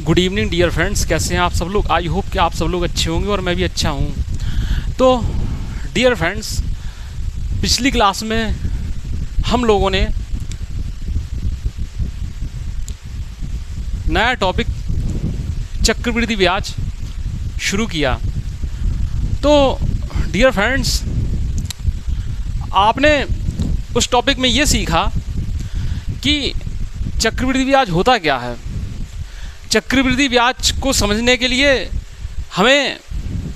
Good evening dear friends, कैसे हैं आप सब लोग। आई होप कि आप सब लोग अच्छे होंगे और मैं भी अच्छा हूँ। तो डियर फ्रेंड्स, पिछली क्लास में हम लोगों ने नया टॉपिक चक्रवृद्धि ब्याज शुरू किया। तो डियर फ्रेंड्स, आपने उस टॉपिक में ये सीखा कि चक्रवृद्धि ब्याज होता क्या है। चक्रवृद्धि ब्याज को समझने के लिए हमें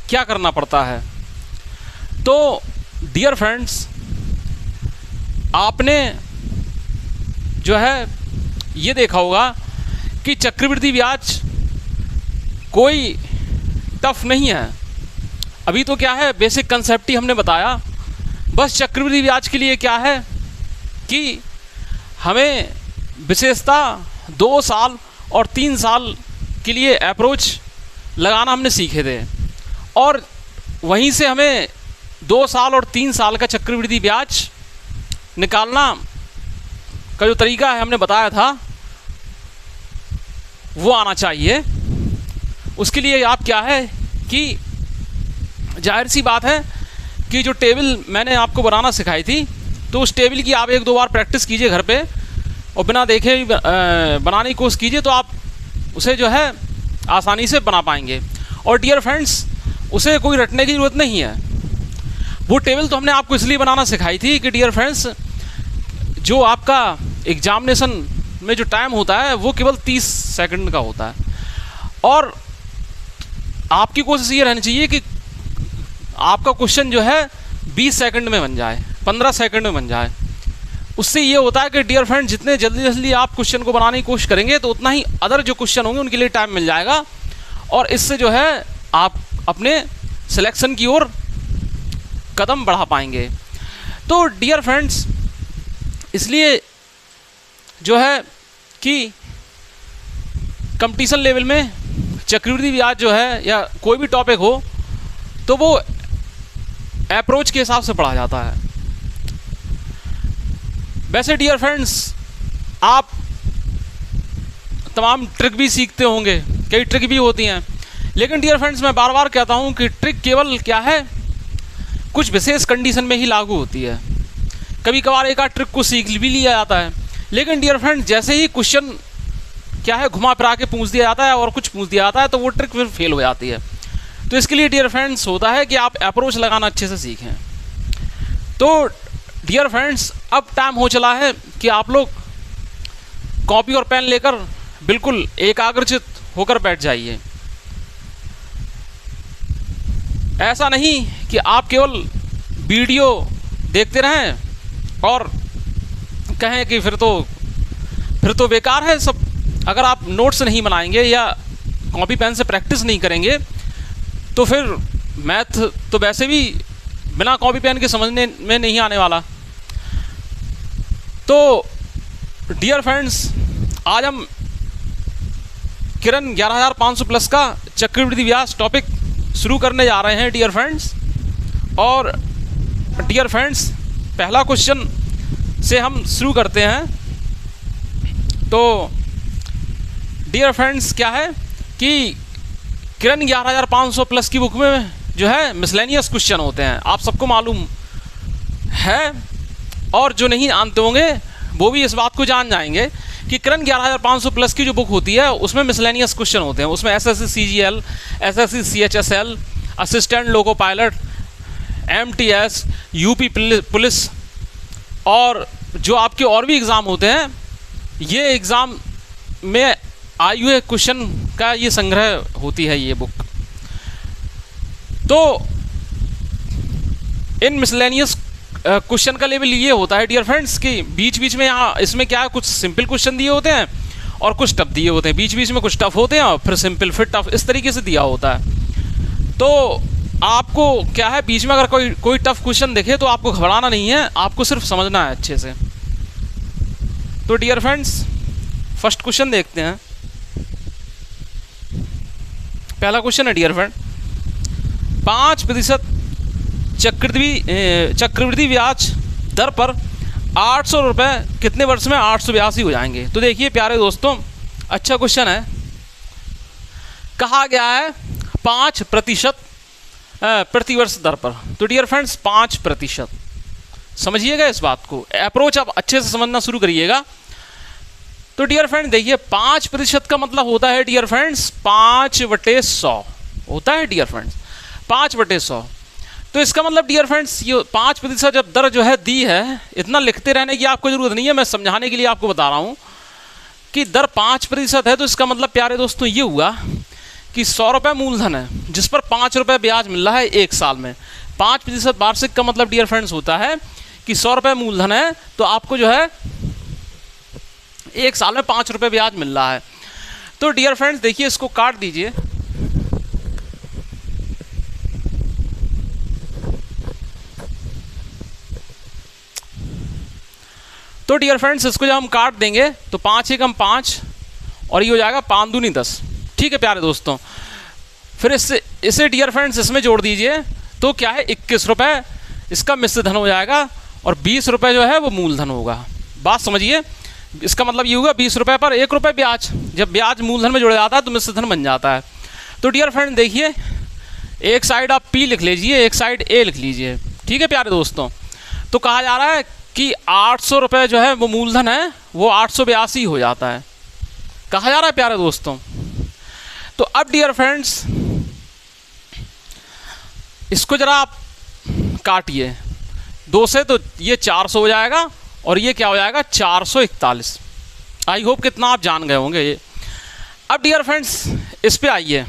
क्या करना पड़ता है। तो डियर फ्रेंड्स, आपने जो है ये देखा होगा कि चक्रवृद्धि ब्याज कोई टफ नहीं है। अभी तो क्या है, बेसिक कंसेप्ट ही हमने बताया। बस चक्रवृद्धि ब्याज के लिए क्या है कि हमें विशेषता 2 साल और 3 साल के लिए अप्रोच लगाना हमने सीखे थे, और वहीं से हमें 2 साल और 3 साल का चक्रवृद्धि ब्याज निकालना का जो तरीका है हमने बताया था, वो आना चाहिए। उसके लिए आप क्या है कि जाहिर सी बात है कि जो टेबल मैंने आपको बनाना सिखाई थी, तो उस टेबल की आप 1-2 बार प्रैक्टिस कीजिए घर पे, और बिना देखे बनाने की कोशिश कीजिए, तो आप उसे जो है आसानी से बना पाएंगे। और डियर फ्रेंड्स, उसे कोई रटने की ज़रूरत नहीं है। वो टेबल तो हमने आपको इसलिए बनाना सिखाई थी कि डियर फ्रेंड्स, जो आपका एग्जामिनेशन में जो टाइम होता है वो केवल 30 सेकंड का होता है, और आपकी कोशिश ये रहनी चाहिए कि आपका क्वेश्चन जो है 20 सेकंड में बन जाए, 15 सेकंड में बन जाए। उससे ये होता है कि डियर फ्रेंड, जितने जल्दी आप क्वेश्चन को बनाने की कोशिश करेंगे, तो उतना ही अदर जो क्वेश्चन होंगे उनके लिए टाइम मिल जाएगा, और इससे जो है आप अपने सिलेक्शन की ओर कदम बढ़ा पाएंगे। तो डियर फ्रेंड्स, इसलिए जो है कि कंपटीशन लेवल में चक्रवृद्धि ब्याज जो है या कोई भी टॉपिक हो, तो वो अप्रोच के हिसाब से पढ़ा जाता है। वैसे डियर फ्रेंड्स, आप तमाम ट्रिक भी सीखते होंगे, कई ट्रिक भी होती हैं, लेकिन डियर फ्रेंड्स, मैं बार बार कहता हूं कि ट्रिक केवल क्या है, कुछ विशेष कंडीशन में ही लागू होती है। कभी कभार एक आध ट्रिक को सीख भी लिया जाता है, लेकिन डियर फ्रेंड्स, जैसे ही क्वेश्चन क्या है घुमा फिरा के पूछ दिया जाता है और कुछ पूछ दिया जाता है, तो वो ट्रिक फिर फेल हो जाती है। तो इसके लिए डियर फ्रेंड्स होता है कि आप अप्रोच लगाना अच्छे से सीखें। तो डियर फ्रेंड्स, अब टाइम हो चला है कि आप लोग कॉपी और पेन लेकर बिल्कुल एकाग्रचित होकर बैठ जाइए। ऐसा नहीं कि आप केवल वीडियो देखते रहें और कहें कि फिर तो बेकार है सब। अगर आप नोट्स नहीं बनाएंगे या कॉपी पेन से प्रैक्टिस नहीं करेंगे, तो फिर मैथ तो वैसे भी बिना कॉपी पेन के समझने में नहीं आने वाला। तो डियर फ्रेंड्स, आज हम किरण 11500 प्लस का चक्रवृद्धि ब्याज टॉपिक शुरू करने जा रहे हैं डियर फ्रेंड्स। और डियर फ्रेंड्स, पहला क्वेश्चन से हम शुरू करते हैं। तो डियर फ्रेंड्स, क्या है कि किरण 11500 प्लस की बुक में जो है मिसलेनियस क्वेश्चन होते हैं, आप सबको मालूम है, और जो नहीं जानते होंगे वो भी इस बात को जान जाएंगे कि किरण 11500 प्लस की जो बुक होती है उसमें मिसलेनियस क्वेश्चन होते हैं। उसमें SSC CGL, SSC CHSL, assistant loco pilot, MTS, UP police, और जो आपके और भी एग्ज़ाम होते हैं, ये एग्ज़ाम में आए हुए क्वेश्चन का ये संग्रह होती है ये बुक। तो इन मिसलेनियस क्वेश्चन का लेवल ये होता है डियर फ्रेंड्स कि बीच बीच में यहाँ इसमें क्या है, कुछ सिंपल क्वेश्चन दिए होते हैं और कुछ टफ दिए होते हैं, बीच बीच में कुछ टफ होते हैं और फिर सिंपल फिर टफ, इस तरीके से दिया होता है। तो आपको क्या है, बीच में अगर कोई टफ क्वेश्चन देखे तो आपको घबराना नहीं है, आपको सिर्फ समझना है अच्छे से। तो डियर फ्रेंड्स, फर्स्ट क्वेश्चन देखते हैं। पहला क्वेश्चन है डियर फ्रेंड, 5% चक्रवृद्धि ब्याज दर पर 800 रुपये कितने वर्ष में 882 हो जाएंगे। तो देखिए प्यारे दोस्तों, अच्छा क्वेश्चन है। कहा गया है 5% प्रतिवर्ष दर पर। तो डियर फ्रेंड्स 5%, समझिएगा इस बात को, अप्रोच आप अच्छे से समझना शुरू करिएगा। तो डियर फ्रेंड देखिए 5% का मतलब होता है डियर फ्रेंड्स 5/100 होता है डियर फ्रेंड्स, 5/100। तो इसका मतलब डियर फ्रेंड्स ये 5% जब दर जो है दी है, इतना लिखते रहने की आपको जरूरत नहीं है, मैं समझाने के लिए आपको बता रहा हूँ कि दर 5% है। तो इसका मतलब प्यारे दोस्तों ये हुआ कि 100 रुपये मूलधन है जिस पर 5 रुपये ब्याज मिल रहा है 1 साल में। 5% वार्षिक का मतलब डियर फ्रेंड्स होता है कि 100 रुपये मूलधन है तो आपको जो है 1 साल में 5 रुपये ब्याज मिल रहा है। तो डियर फ्रेंड्स देखिए इसको काट दीजिए। तो डियर फ्रेंड्स इसको जब हम काट देंगे तो 5 एकम 5 और ये हो जाएगा 5 दूनी 10। ठीक है प्यारे दोस्तों, फिर इसे डियर फ्रेंड्स इसमें जोड़ दीजिए तो क्या है 21 रुपये इसका मिश्र धन हो जाएगा और 20 रुपये जो है वो मूलधन होगा। बात समझिए, इसका मतलब ये होगा 20 रुपये पर 1 रुपये ब्याज, जब ब्याज मूलधन में जुड़ जाता है तो मिश्र धन बन जाता है। तो डियर फ्रेंड देखिए एक साइड आप P लिख लीजिए, एक साइड A लिख लीजिए। ठीक है प्यारे दोस्तों, तो कहा जा रहा है कि 800 रुपये जो है वो मूलधन है वो 882 हो जाता है, कहा जा रहा है प्यारे दोस्तों। तो अब डियर फ्रेंड्स इसको जरा आप काटिए 2 से, तो ये 400 हो जाएगा और ये क्या हो जाएगा 441। आई होप कितना आप जान गए होंगे ये। अब डियर फ्रेंड्स इस पे आइए,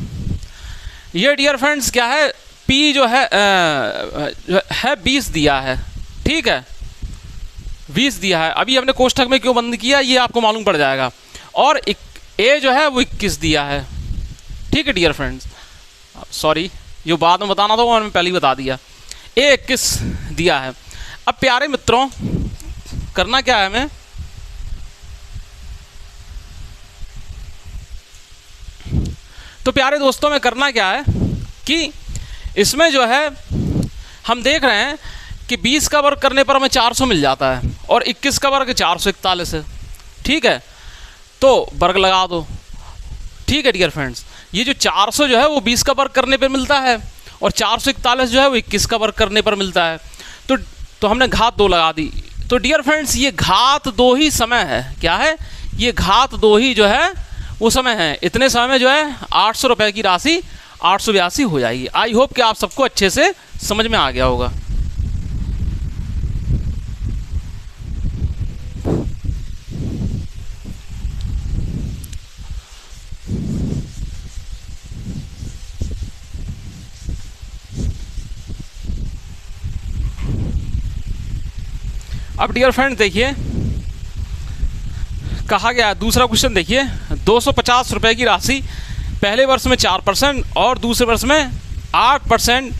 ये डियर फ्रेंड्स क्या है P जो है 20 दिया है। ठीक है 20 दिया है, अभी हमने कोष्ठक में क्यों बंद किया ये आपको मालूम पड़ जाएगा। और A जो है वो 21 दिया है। ठीक है डियर फ्रेंड्स, सॉरी ये बाद में बताना था वो मैंने पहले ही बता दिया। A 21 दिया है। अब प्यारे मित्रों करना क्या है हमें, तो प्यारे दोस्तों में करना क्या है कि इसमें जो है हम देख रहे हैं कि 20 का वर्ग करने पर हमें 400 मिल जाता है और 21 का वर्ग 441 है। ठीक है, तो वर्ग लगा दो। ठीक है डियर फ्रेंड्स, ये जो 400 जो है वो 20 का वर्ग करने पर मिलता है और 441 जो है वो 21 का वर्ग करने पर मिलता है। तो हमने घात 2 लगा दी। तो डियर फ्रेंड्स ये घात 2 ही समय है, क्या है ये घात 2 ही जो है वो समय है। इतने समय में जो है 800 रुपये की राशि 882 हो जाएगी। आई होप कि आप सबको अच्छे से समझ में आ गया होगा। अब डियर फ्रेंड देखिए कहा गया दूसरा क्वेश्चन देखिए 250 रुपये की राशि पहले वर्ष में 4% और दूसरे वर्ष में 8%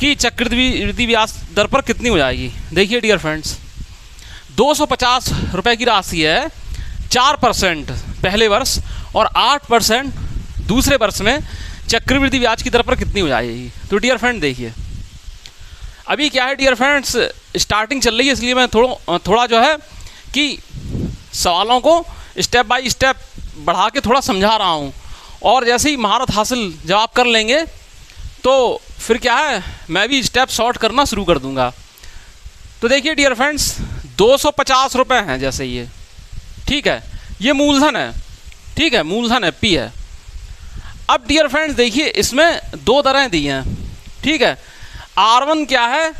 की चक्रवृद्धि ब्याज दर पर कितनी हो जाएगी। देखिए डियर फ्रेंड्स 250 रुपये की राशि है, 4% पहले वर्ष और 8% दूसरे वर्ष में चक्रवृद्धि ब्याज की दर पर कितनी हो जाएगी। तो डियर फ्रेंड देखिए अभी क्या है डियर फ्रेंड्स स्टार्टिंग चल रही है, इसलिए मैं थोड़ा जो है कि सवालों को स्टेप बाय स्टेप बढ़ा के थोड़ा समझा रहा हूँ। और जैसे ही महारत हासिल जब आप कर लेंगे तो फिर क्या है मैं भी स्टेप शॉर्ट करना शुरू कर दूंगा। तो देखिए डियर फ्रेंड्स 250 रुपये हैं जैसे ये, ठीक है ये मूलधन है, ठीक है मूलधन है P है। अब डियर फ्रेंड्स देखिए इसमें 2 दरें दी हैं, ठीक है R1 क्या है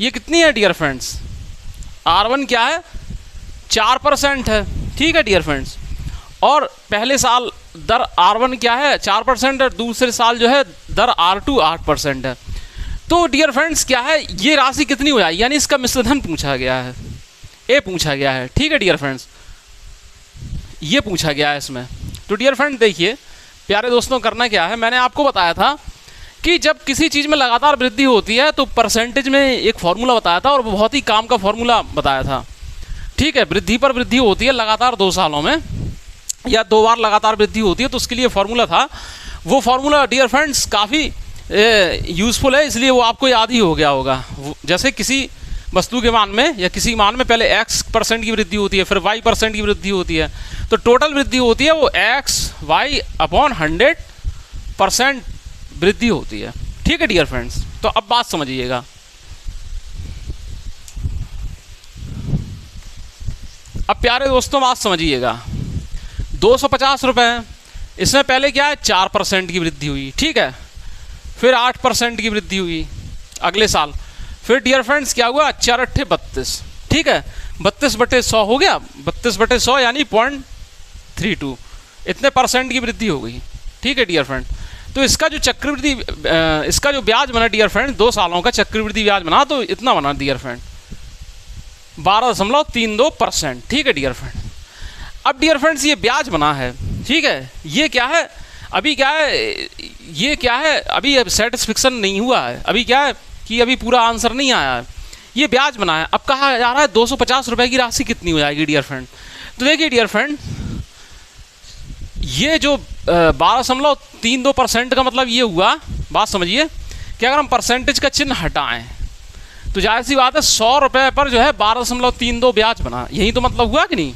ये कितनी है डियर फ्रेंड्स, R1 क्या है 4% है। ठीक है डियर फ्रेंड्स, और पहले साल दर R1 क्या है 4% है, दूसरे साल जो है दर R2 8% है। तो डियर फ्रेंड्स क्या है ये राशि कितनी हो जाएगी, यानी इसका मिश्रधन पूछा गया है, ए पूछा गया है। ठीक है डियर फ्रेंड्स ये पूछा गया है इसमें। तो डियर फ्रेंड देखिए प्यारे दोस्तों करना क्या है, मैंने आपको बताया था कि जब किसी चीज़ में लगातार वृद्धि होती है तो परसेंटेज में एक फार्मूला बताया था और वो बहुत ही काम का फार्मूला बताया था। ठीक है वृद्धि पर वृद्धि होती है लगातार 2 सालों में या 2 बार लगातार वृद्धि होती है, तो उसके लिए फार्मूला था। वो फार्मूला डियर फ्रेंड्स काफ़ी यूज़फुल है, इसलिए वो आपको याद ही हो गया होगा। जैसे किसी वस्तु के मान में या किसी मान में पहले x% की वृद्धि होती है, फिर y% की वृद्धि होती है, तो टोटल वृद्धि होती है वो x y/100 परसेंट वृद्धि होती है। ठीक है डियर फ्रेंड्स, तो अब बात समझिएगा। अब प्यारे दोस्तों बात समझिएगा, 250 रुपये, इसमें पहले क्या है 4% की वृद्धि हुई, ठीक है, फिर 8% की वृद्धि हुई अगले साल, फिर डियर फ्रेंड्स क्या हुआ 4 अट्ठे 32, ठीक है, 32/100 हो गया, 32/100 यानी 0.32, इतने परसेंट की वृद्धि हो गई। ठीक है डियर फ्रेंड, तो इसका जो चक्रवृद्धि इसका जो ब्याज बना डियर फ्रेंड, 2 सालों का चक्रवृद्धि ब्याज बना, तो इतना बना डियर फ्रेंड 12.32%। ठीक है डियर फ्रेंड, अब डियर फ्रेंड्स ये ब्याज बना है, ठीक है, ये क्या है अभी क्या है, ये क्या है अभी सेटिस्फिक्शन नहीं हुआ है, अभी क्या है कि अभी पूरा आंसर नहीं आया है, ये ब्याज बना है। अब कहा जा रहा है 250 रुपये की राशि कितनी हो जाएगी डियर फ्रेंड। तो देखिए डियर फ्रेंड, ये जो 12.32% का मतलब ये हुआ, बात समझिए कि अगर हम परसेंटेज का चिन्ह हटाएं तो जाहिर सी बात है 100 रुपये पर जो है 12.32 ब्याज बना, यही तो मतलब हुआ कि नहीं।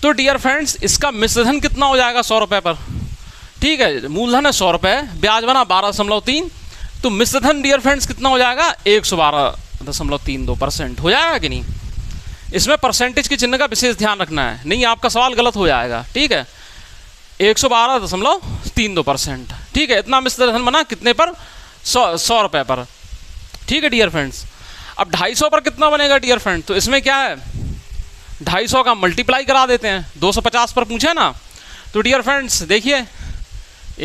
तो डियर फ्रेंड्स इसका मिश्रधन कितना हो जाएगा 100 रुपये पर, ठीक है, मूलधन है 100 रुपये, ब्याज बना 12.3, तो मिश्रधन डियर फ्रेंड्स कितना हो जाएगा 112.32% हो जाएगा कि नहीं। इसमें परसेंटेज के चिन्ह का विशेष ध्यान रखना है, नहीं आपका सवाल गलत हो जाएगा। ठीक है, 112.32%, ठीक है, इतना मिश्रधन बना कितने पर 100 रुपये पर। ठीक है डियर फ्रेंड्स, अब 250 पर कितना बनेगा डियर फ्रेंड, तो इसमें क्या है 250 का मल्टीप्लाई करा देते हैं, 250 पर पूछे ना, तो डियर फ्रेंड्स देखिए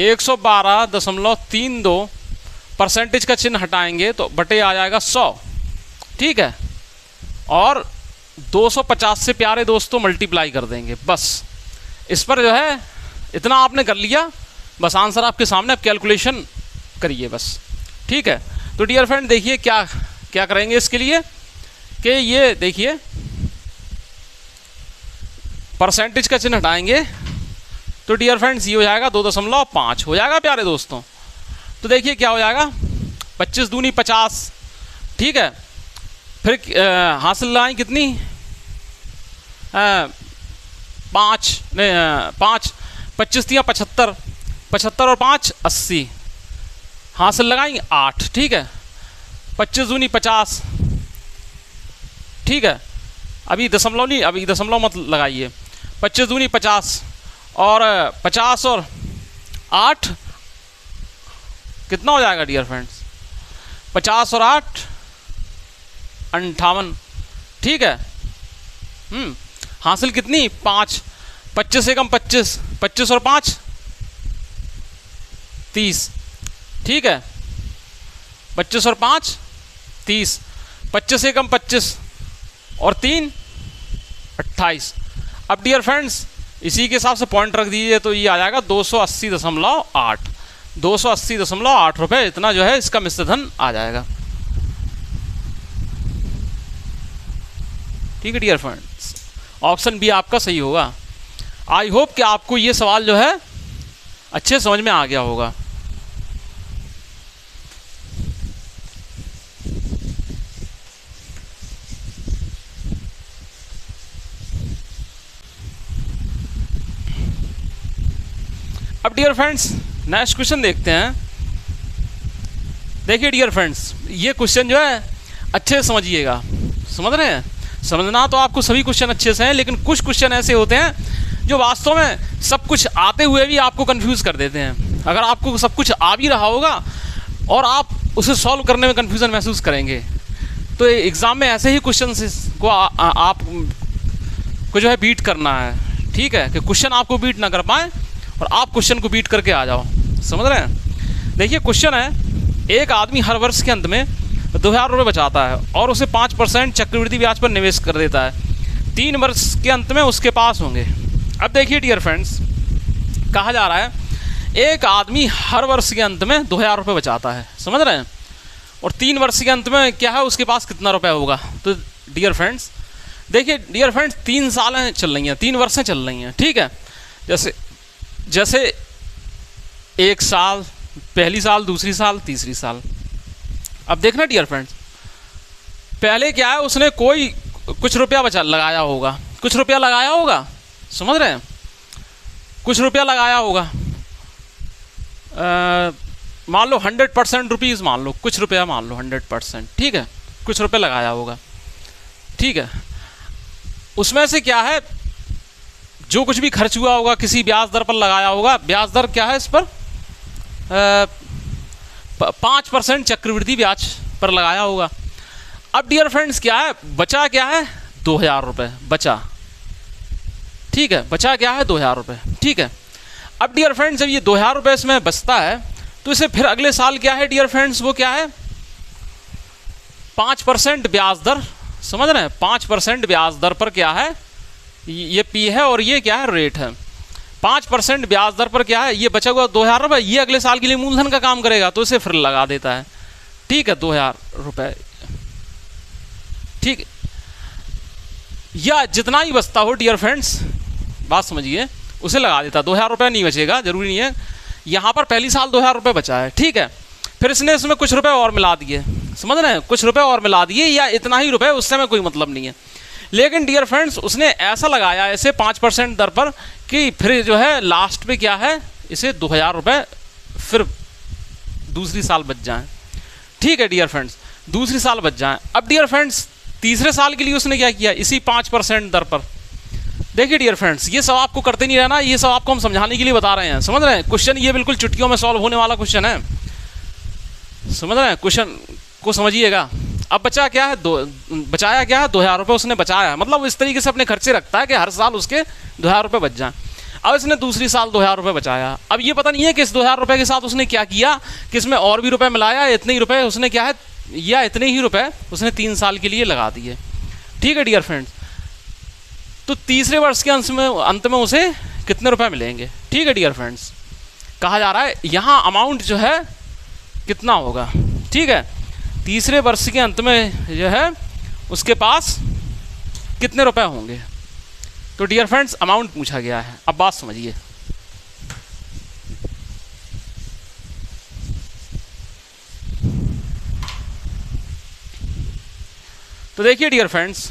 112.32 परसेंटेज का चिन्ह हटाएंगे तो बटे आ जाएगा 100, ठीक है, और 250 से प्यारे दोस्तों मल्टीप्लाई कर देंगे, बस इस पर जो है इतना आपने कर लिया, बस आंसर आपके सामने, आप कैलकुलेशन करिए बस। ठीक है, तो डियर फ्रेंड देखिए क्या क्या करेंगे इसके लिए कि ये देखिए परसेंटेज का चिन्ह हटाएंगे तो डियर फ्रेंड्स ये हो जाएगा 2.5 हो जाएगा प्यारे दोस्तों। तो देखिए क्या हो जाएगा 25 दूनी 50, ठीक है, फिर हासिल लाइन कितनी 5 25 3 75, 75 और 5 80, हासिल लगाएंगे 8, ठीक है, 25 दूनी 50, ठीक है, अभी दशमलव नहीं, अभी दशमलव मत लगाइए, 25 दूनी 50 और 50 और 8 कितना हो जाएगा डियर फ्रेंड्स 50 और 8 58, ठीक है, हासिल कितनी 5, 25 से कम 25, 25 और 5 30, ठीक है, 25 और 5 30, 25 से कम 25 और 3 28। अब डियर फ्रेंड्स इसी के हिसाब से पॉइंट रख दीजिए तो ये आ जाएगा 280.8, 280.8 रुपये, इतना जो है इसका मिश्रधन आ जाएगा। ठीक है डियर फ्रेंड्स, ऑप्शन बी आपका सही होगा। आई होप कि आपको ये सवाल जो है अच्छे समझ में आ गया होगा। अब डियर फ्रेंड्स नेक्स्ट क्वेश्चन देखते हैं। देखिए डियर फ्रेंड्स ये क्वेश्चन जो है अच्छे से समझिएगा, समझ रहे हैं, समझना तो आपको सभी क्वेश्चन अच्छे से हैं, लेकिन कुछ क्वेश्चन ऐसे होते हैं जो वास्तव में सब कुछ आते हुए भी आपको कंफ्यूज कर देते हैं। अगर आपको सब कुछ आ भी रहा होगा और आप उसे सॉल्व करने में कंफ्यूजन महसूस करेंगे तो एग्ज़ाम में ऐसे ही क्वेश्चन को आप को जो है बीट करना है। ठीक है, कि क्वेश्चन आपको बीट ना कर पाए और आप क्वेश्चन को बीट करके आ जाओ, समझ रहे हैं। देखिए क्वेश्चन है, एक आदमी हर वर्ष के अंत में 2000 रुपये बचाता है और उसे 5% चक्रवृद्धि ब्याज पर निवेश कर देता है, 3 वर्ष के अंत में उसके पास होंगे। अब देखिए डियर फ्रेंड्स कहा जा रहा है एक आदमी हर वर्ष के अंत में 2000 रुपये बचाता है, समझ रहे हैं, और 3 वर्ष के अंत में क्या है उसके पास कितना रुपया होगा। तो डियर फ्रेंड्स देखिए डियर फ्रेंड्स 3 सालें चल रही हैं, 3 वर्षें चल रही हैं, ठीक है, जैसे 1 साल, पहली साल, दूसरी साल, तीसरी साल। अब देखना डियर फ्रेंड्स पहले क्या है उसने कोई कुछ रुपया लगाया होगा, कुछ रुपया लगाया होगा, समझ रहे हैं, कुछ रुपया लगाया होगा, मान लो 100% रुपीज़ मान लो, कुछ रुपया मान लो 100%, ठीक है, कुछ रुपया लगाया होगा, ठीक है। उसमें से क्या है, जो कुछ भी खर्च हुआ होगा किसी ब्याज दर पर लगाया होगा, ब्याज दर क्या है इस पर 5% चक्रवृद्धि ब्याज पर लगाया होगा। अब डियर फ्रेंड्स क्या है, बचा क्या है 2000 रुपये बचा, ठीक है, बचा क्या है 2000 रुपये, ठीक है। अब डियर फ्रेंड्स जब ये 2000 रुपये इसमें बचता है तो इसे फिर अगले साल क्या है डियर फ्रेंड्स, वो क्या है 5% ब्याज दर, समझ रहे हैं, 5% ब्याज दर पर क्या है, ये पी है और ये क्या है रेट है, 5% ब्याज दर पर क्या है, ये बचा हुआ 2000 रुपये, ये अगले साल के लिए मूलधन का काम करेगा तो इसे फिर लगा देता है, ठीक है, 2000 रुपये, ठीक, या जितना ही बचता हो डियर फ्रेंड्स, बात समझिए, उसे लगा देता, 2000 रुपये नहीं बचेगा, जरूरी नहीं है, यहाँ पर पहली साल 2000 रुपये बचा है, ठीक है, फिर इसने इसमें कुछ रुपए और मिला दिए, समझ रहे हैं, कुछ रुपए और मिला दिए या इतना ही रुपए, उससे में कोई मतलब नहीं है। लेकिन डियर फ्रेंड्स उसने ऐसा लगाया ऐसे 5% दर पर कि फिर जो है लास्ट पे क्या है, इसे 2000 रुपये फिर दूसरी साल बच जाएं, ठीक है डियर फ्रेंड्स, दूसरी साल बच जाएं। अब डियर फ्रेंड्स तीसरे साल के लिए उसने क्या किया, इसी 5% दर पर, देखिए डियर फ्रेंड्स ये सब आपको करते नहीं रहना, ये सब आपको हम समझाने के लिए बता रहे हैं, समझ रहे हैं, क्वेश्चन ये बिल्कुल चुटकियों में सॉल्व होने वाला क्वेश्चन है, समझ रहे हैं, क्वेश्चन को समझिएगा। अब बचा क्या है, बचाया क्या है 2000 रुपये उसने बचाया, मतलब इस तरीके से अपने खर्चे रखता है कि हर साल उसके 2000 रुपये बच जाएं। अब इसने दूसरी साल 2000 रुपये बचाया, अब ये पता नहीं है कि इस 2000 रुपये के साथ उसने क्या किया कि इसमें और भी रुपए मिलाया, इतने ही रुपए उसने क्या है, या इतने ही रुपए उसने 3 साल के लिए लगा दिए, ठीक है डियर फ्रेंड्स। तो तीसरे वर्ष के अंत में उसे कितने रुपए मिलेंगे, ठीक है डियर फ्रेंड्स, कहा जा रहा है यहाँ अमाउंट जो है कितना होगा, ठीक है, तीसरे वर्ष के अंत में जो है उसके पास कितने रुपए होंगे। तो डियर फ्रेंड्स अमाउंट पूछा गया है, अब बात समझिए, तो देखिए डियर फ्रेंड्स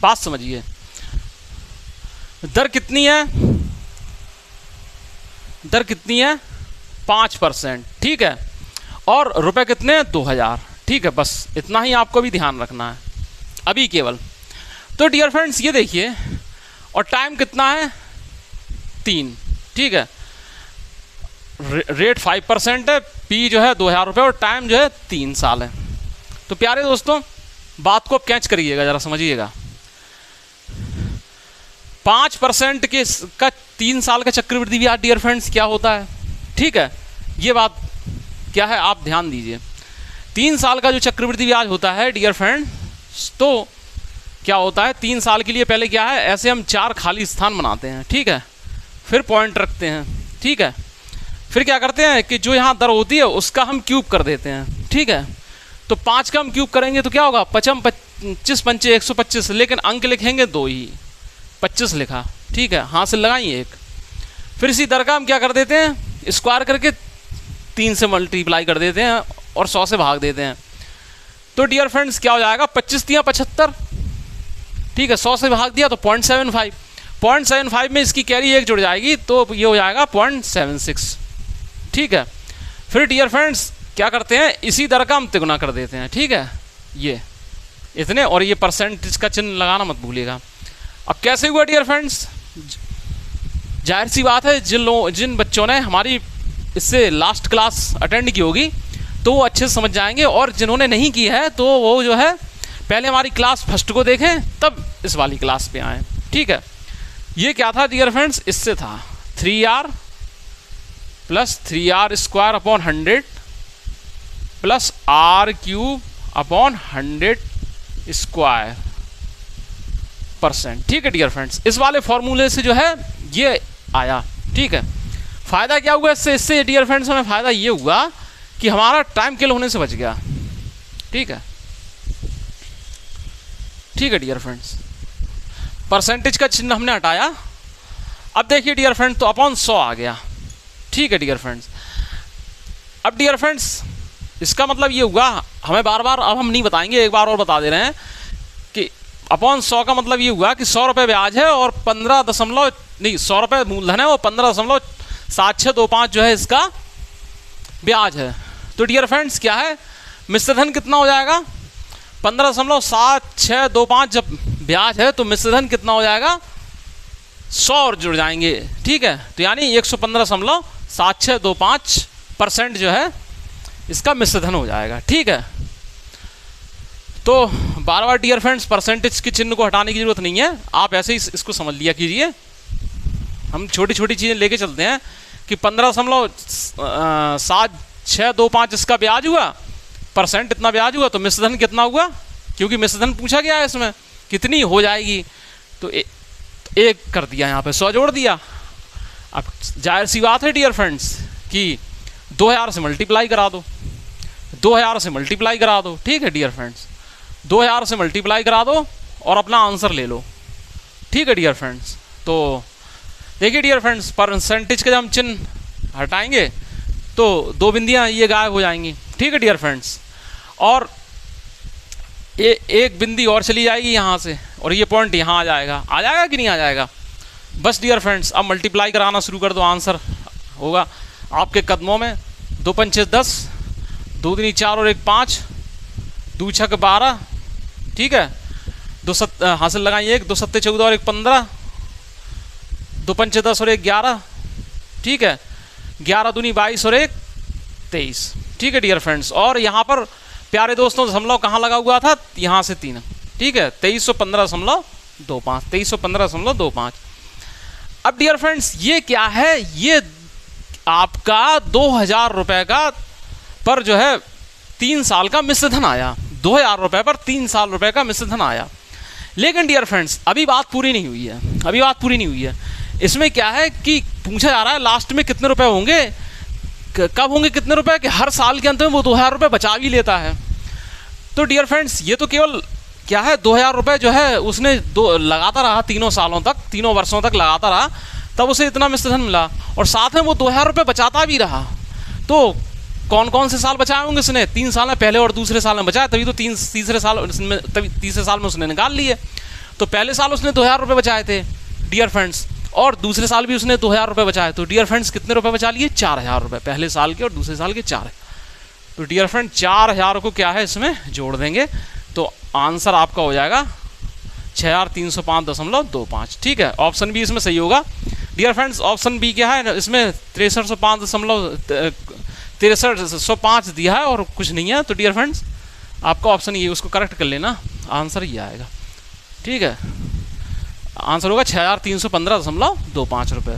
बात समझिए, दर कितनी है, दर कितनी है 5%, ठीक है, और रुपए कितने 2000, ठीक है, बस इतना ही आपको भी ध्यान रखना है अभी केवल। तो डियर फ्रेंड्स ये देखिए, और टाइम कितना है 3, ठीक है, रेट 5% है, पी जो है 2000 रुपये और टाइम जो है 3 साल है। तो प्यारे दोस्तों बात को अब कैच करिएगा, जरा समझिएगा, 5% के का 3 साल का चक्रवृद्धि ब्याज डियर फ्रेंड्स क्या होता है, ठीक है, ये बात क्या है आप ध्यान दीजिए। 3 साल का जो चक्रवृद्धि ब्याज होता है डियर फ्रेंड्स, तो क्या होता है 3 साल के लिए पहले क्या है, ऐसे हम 4 खाली स्थान बनाते हैं, ठीक है, फिर पॉइंट रखते हैं, ठीक है, फिर क्या करते हैं कि जो यहाँ दर होती है उसका हम क्यूब कर देते हैं, ठीक है, तो 5 का हम क्यूब करेंगे तो क्या होगा 25 पंचे 125, लेकिन अंक लिखेंगे 2 ही, 25 लिखा, ठीक है, हाथ से लगाइए एक, फिर इसी दर का हम क्या कर देते हैं स्क्वायर करके 3 से मल्टीप्लाई कर देते हैं और 100 से भाग देते हैं। तो डियर फ्रेंड्स क्या हो जाएगा 25 × 75, ठीक है, 100 से भाग दिया तो 0.75 में इसकी कैरी 1 जुड़ जाएगी तो ये हो जाएगा 0.76, ठीक है। फिर डियर फ्रेंड्स क्या करते हैं इसी दर का हम तिगुना कर देते हैं, ठीक है, ये इतने, और ये परसेंटेज का चिन्ह लगाना मत भूलिएगा। अब कैसे हुआ डियर फ्रेंड्स, जाहिर सी बात है जिन बच्चों ने हमारी इससे लास्ट क्लास अटेंड की होगी तो वो अच्छे से समझ जाएंगे, और जिन्होंने नहीं की है तो वो जो है पहले हमारी क्लास फर्स्ट को देखें तब इस वाली क्लास पे आएँ, ठीक है। ये क्या था डियर फ्रेंड्स, इससे था 3r + 3r² / 100 + r³ / 100²%, ठीक है डियर फ्रेंड्स। इस वाले फॉर्मूले से जो है ये आया, ठीक है। फ़ायदा क्या हुआ इससे डियर फ्रेंड्स, हमें फ़ायदा ये हुआ कि हमारा टाइम किल होने से बच गया, ठीक है, ठीक है डियर फ्रेंड्स। परसेंटेज का चिन्ह हमने हटाया, अब देखिए डियर फ्रेंड्स तो अपॉन 100 आ गया, ठीक है डियर फ्रेंड्स। अब डियर फ्रेंड्स इसका मतलब ये हुआ, हमें बार बार अब हम नहीं बताएंगे, एक बार और बता दे रहे हैं कि अपॉन 100 का मतलब ये हुआ कि 100 रुपये ब्याज है और 15 दशमलव नहीं 100 रुपये मूलधन है और 15.7625 जो है इसका ब्याज है। तो डियर फ्रेंड्स क्या है, मिश्रधन कितना हो जाएगा, 15.7625 जब ब्याज है तो मिश्रधन कितना हो जाएगा, 100 और जुड़ जाएंगे। ठीक है, तो यानी 115.7625% जो है इसका मिश्रधन हो जाएगा। ठीक है, तो बार बार डियर फ्रेंड्स परसेंटेज के चिन्ह को हटाने की जरूरत नहीं है, आप ऐसे ही इसको समझ लिया कीजिए। हम छोटी छोटी चीज़ें लेके चलते हैं कि 15.7625 इसका ब्याज हुआ, परसेंट इतना ब्याज हुआ, तो मिश्रधन कितना हुआ, क्योंकि मिश्रधन पूछा गया है इसमें कितनी हो जाएगी, तो एक कर दिया, यहाँ पे 100 जोड़ दिया। अब जाहिर सी बात है डियर फ्रेंड्स कि 2000 से मल्टीप्लाई करा दो, 2000 से मल्टीप्लाई करा दो। ठीक है डियर फ्रेंड्स, 2000 से मल्टीप्लाई करा दो और अपना आंसर ले लो। ठीक है डियर फ्रेंड्स, तो देखिए डियर फ्रेंड्स परसेंटेज के जब हम चिन्ह हटाएंगे तो 2 बिंदियाँ ये गायब हो जाएंगी। ठीक है डियर फ्रेंड्स, और एक बिंदी और चली जाएगी यहाँ से और ये पॉइंट यहाँ आ जाएगा कि नहीं आ जाएगा। बस डियर फ्रेंड्स अब मल्टीप्लाई कराना शुरू कर दो, आंसर होगा आपके कदमों में। 2 पंचे 10, 2 दूनी 4 और 1 5, 2 छक 12। ठीक है, 2 हासिल लगाइए 1, 2 सत्ते 14 और 1 15, 2 पंचे 10 और 1 11। ठीक है, 11 दूनी 22 और 1 23। ठीक है डियर फ्रेंड्स, और यहाँ पर प्यारे दोस्तों दशमलव कहाँ लगा हुआ था, यहाँ से 3। ठीक है, 2315.25, 2315.25। अब डियर फ्रेंड्स ये क्या है, ये आपका 2000 रुपये का पर जो है 3 साल का मिश्रधन आया। 2000 रुपये पर 3 साल रुपये का मिश्रधन आया। लेकिन डियर फ्रेंड्स अभी बात पूरी नहीं हुई है, अभी बात पूरी नहीं हुई है। इसमें क्या है कि पूछा जा रहा है लास्ट में कितने रुपए होंगे, कब होंगे कितने रुपए, कि हर साल के अंत में वो 2000 रुपये बचा भी लेता है। तो डियर फ्रेंड्स ये तो केवल क्या है 2000 रुपये जो है उसने लगाता रहा 3 सालों तक, 3 वर्षों तक लगाता रहा, तब उसे इतना मिश्रधन मिला और साथ में वो 2000 रुपये बचाता भी रहा। तो कौन कौन से साल बचाए होंगे उसने, 3 साल में, पहले और दूसरे साल में बचाया, तभी तो तीसरे साल में उसने निकाल लिए। तो पहले साल उसने 2000 रुपये बचाए थे डियर फ्रेंड्स, और दूसरे साल भी उसने 2000 रुपये बचाए। तो डियर फ्रेंड्स कितने रुपए बचा लिए, 4000 रुपये, पहले साल के और दूसरे साल के 4। तो डियर फ्रेंड 4000 को क्या है इसमें जोड़ देंगे तो आंसर आपका हो जाएगा 6305.25। ठीक है, ऑप्शन बी इसमें सही होगा डियर फ्रेंड्स। ऑप्शन बी क्या है इसमें 6305 दिया है और कुछ नहीं है। तो डियर फ्रेंड्स आपका ऑप्शन ये, उसको करेक्ट कर लेना, आंसर ये आएगा। ठीक है, आंसर होगा 6315.25 रुपये।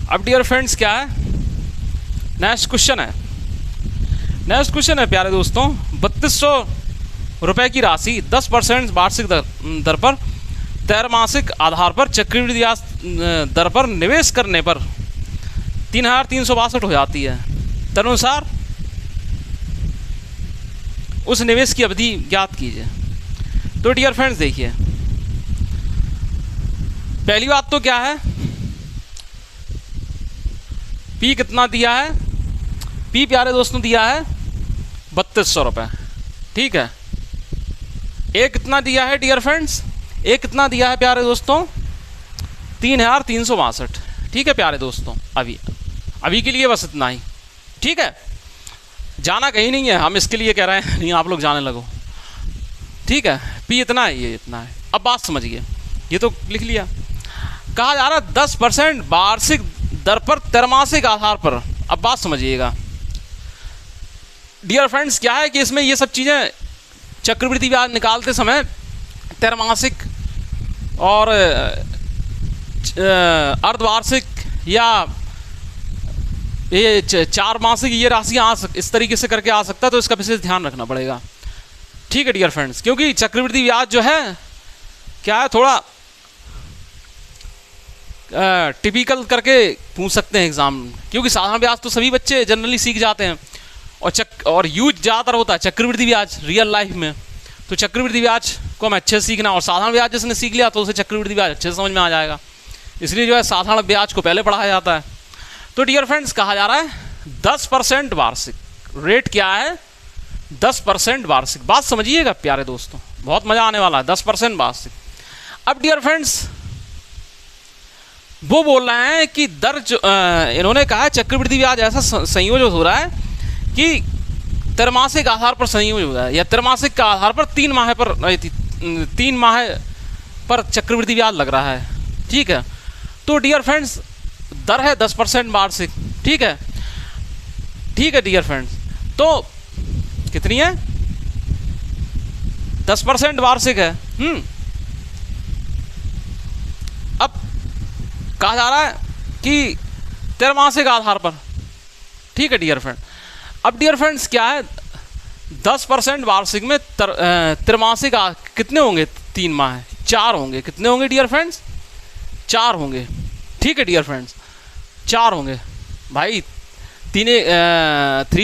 अब डियर फ्रेंड्स क्या है, नेक्स्ट क्वेश्चन है प्यारे दोस्तों, 3200 रुपये की राशि 10% वार्षिक दर पर त्रैमासिक आधार पर चक्रवृद्धि ब्याज दर पर निवेश करने पर 3362 हो जाती है। तदनुसार उस निवेश की अवधि ज्ञात कीजिए। तो डियर फ्रेंड्स देखिए, पहली बात तो क्या है, पी कितना दिया है, पी प्यारे दोस्तों दिया है 3200 रुपये। ठीक है, ए कितना दिया है डियर फ्रेंड्स, ए कितना दिया है प्यारे दोस्तों 3362। ठीक है प्यारे दोस्तों, अभी के लिए बस इतना ही। ठीक है, जाना कहीं नहीं है, हम इसके लिए कह रहे हैं नहीं आप लोग जाने लगो। ठीक है, पी इतना है, ये इतना है। अब बात समझिए, ये तो लिख लिया, कहा जा रहा है 10% वार्षिक दर पर त्रैमासिक आधार पर। अब बात समझिएगा डियर फ्रेंड्स, क्या है कि इसमें ये सब चीज़ें चक्रवृद्धि ब्याज निकालते समय त्रैमासिक और अर्धवार्षिक या ये 4 मासिक ये राशि इस तरीके से करके आ सकता है, तो इसका विशेष ध्यान रखना पड़ेगा। ठीक है डियर फ्रेंड्स, क्योंकि चक्रवृद्धि ब्याज जो है क्या है थोड़ा टिपिकल करके पूछ सकते हैं एग्जाम, क्योंकि साधारण ब्याज तो सभी बच्चे जनरली सीख जाते हैं, और यूज ज़्यादातर होता है चक्रवृद्धि ब्याज रियल लाइफ में। तो चक्रवृद्धि ब्याज को हमें अच्छे से सीखना, और साधारण ब्याज जिसने सीख लिया तो उसे चक्रवृद्धि ब्याज अच्छे से समझ में आ जाएगा। इसलिए जो है साधारण ब्याज को पहले पढ़ाया जाता है। तो डियर फ्रेंड्स, कहा जा रहा है 10% वार्षिक रेट क्या है, 10% वार्षिक। बात समझिएगा प्यारे दोस्तों, बहुत मजा आने वाला है। 10% वार्षिक। अब डियर फ्रेंड्स, वो बोल रहे हैं कि दर इन्होंने कहा है चक्रवृद्धि ब्याज ऐसा संयोजित हो रहा है कि त्रैमासिक आधार पर संयोजित हो रहा है, या त्रैमासिक का आधार पर 3 माह पर चक्रवृद्धि ब्याज लग रहा है। ठीक है, तो डियर फ्रेंड्स दर है 10% वार्षिक। ठीक है, ठीक है डियर फ्रेंड्स, तो कितनी है, 10% वार्षिक है। अब कहा जा रहा है कि त्रैमासिक आधार पर। ठीक है डियर फ्रेंड, अब डियर फ्रेंड्स क्या है, 10% वार्षिक में त्रैमासिक कितने होंगे, 3 माह, 4 होंगे। कितने होंगे डियर फ्रेंड्स, 4 होंगे। ठीक है डियर फ्रेंड्स, 4 होंगे भाई। 3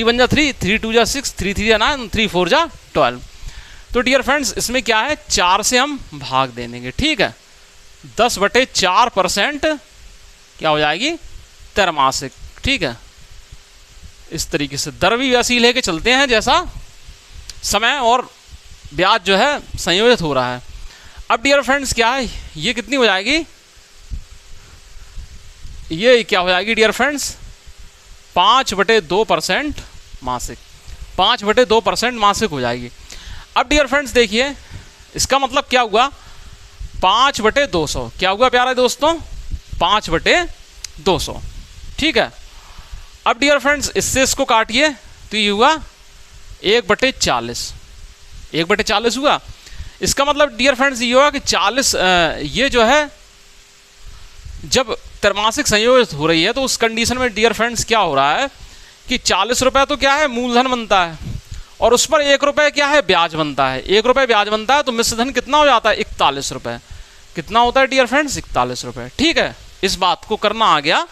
1 जा 3, 3 2 जा 6, 3 3 जा 9, 3 4 जा 12। तो डियर फ्रेंड्स इसमें क्या है, 4 से हम भाग दे देंगे। ठीक है, 10/4% क्या हो जाएगी, त्रैमासिक। ठीक है, इस तरीके से दर भी वैसी लेके चलते हैं जैसा समय और ब्याज जो है संयोजित हो रहा है। अब डियर फ्रेंड्स क्या है, ये कितनी हो जाएगी, ये क्या हो जाएगी डियर फ्रेंड्स, 5/2% मासिक। 5/2% मासिक हो जाएगी। अब डियर फ्रेंड्स देखिए, इसका मतलब क्या हुआ, 5/200। क्या हुआ प्यारे दोस्तों, 5/200। ठीक है, अब डियर फ्रेंड्स इससे इसको काटिए तो ये हुआ 1/40। 1/40 हुआ। इसका मतलब डियर फ्रेंड्स ये हुआ कि 40, ये जो है जब त्रैमासिक संयोजित हो रही है तो उस कंडीशन में डियर फ्रेंड्स क्या हो रहा है कि 40 रुपये तो क्या है मूलधन बनता है, और उस पर 1 रुपये क्या है, ब्याज बनता है। 1 रुपये ब्याज बनता है तो मिश्र धन कितना हो जाता है, 41 रुपये। कितना होता है डियर फ्रेंड्स, 41 रुपये। ठीक है, इस बात को करना आ गया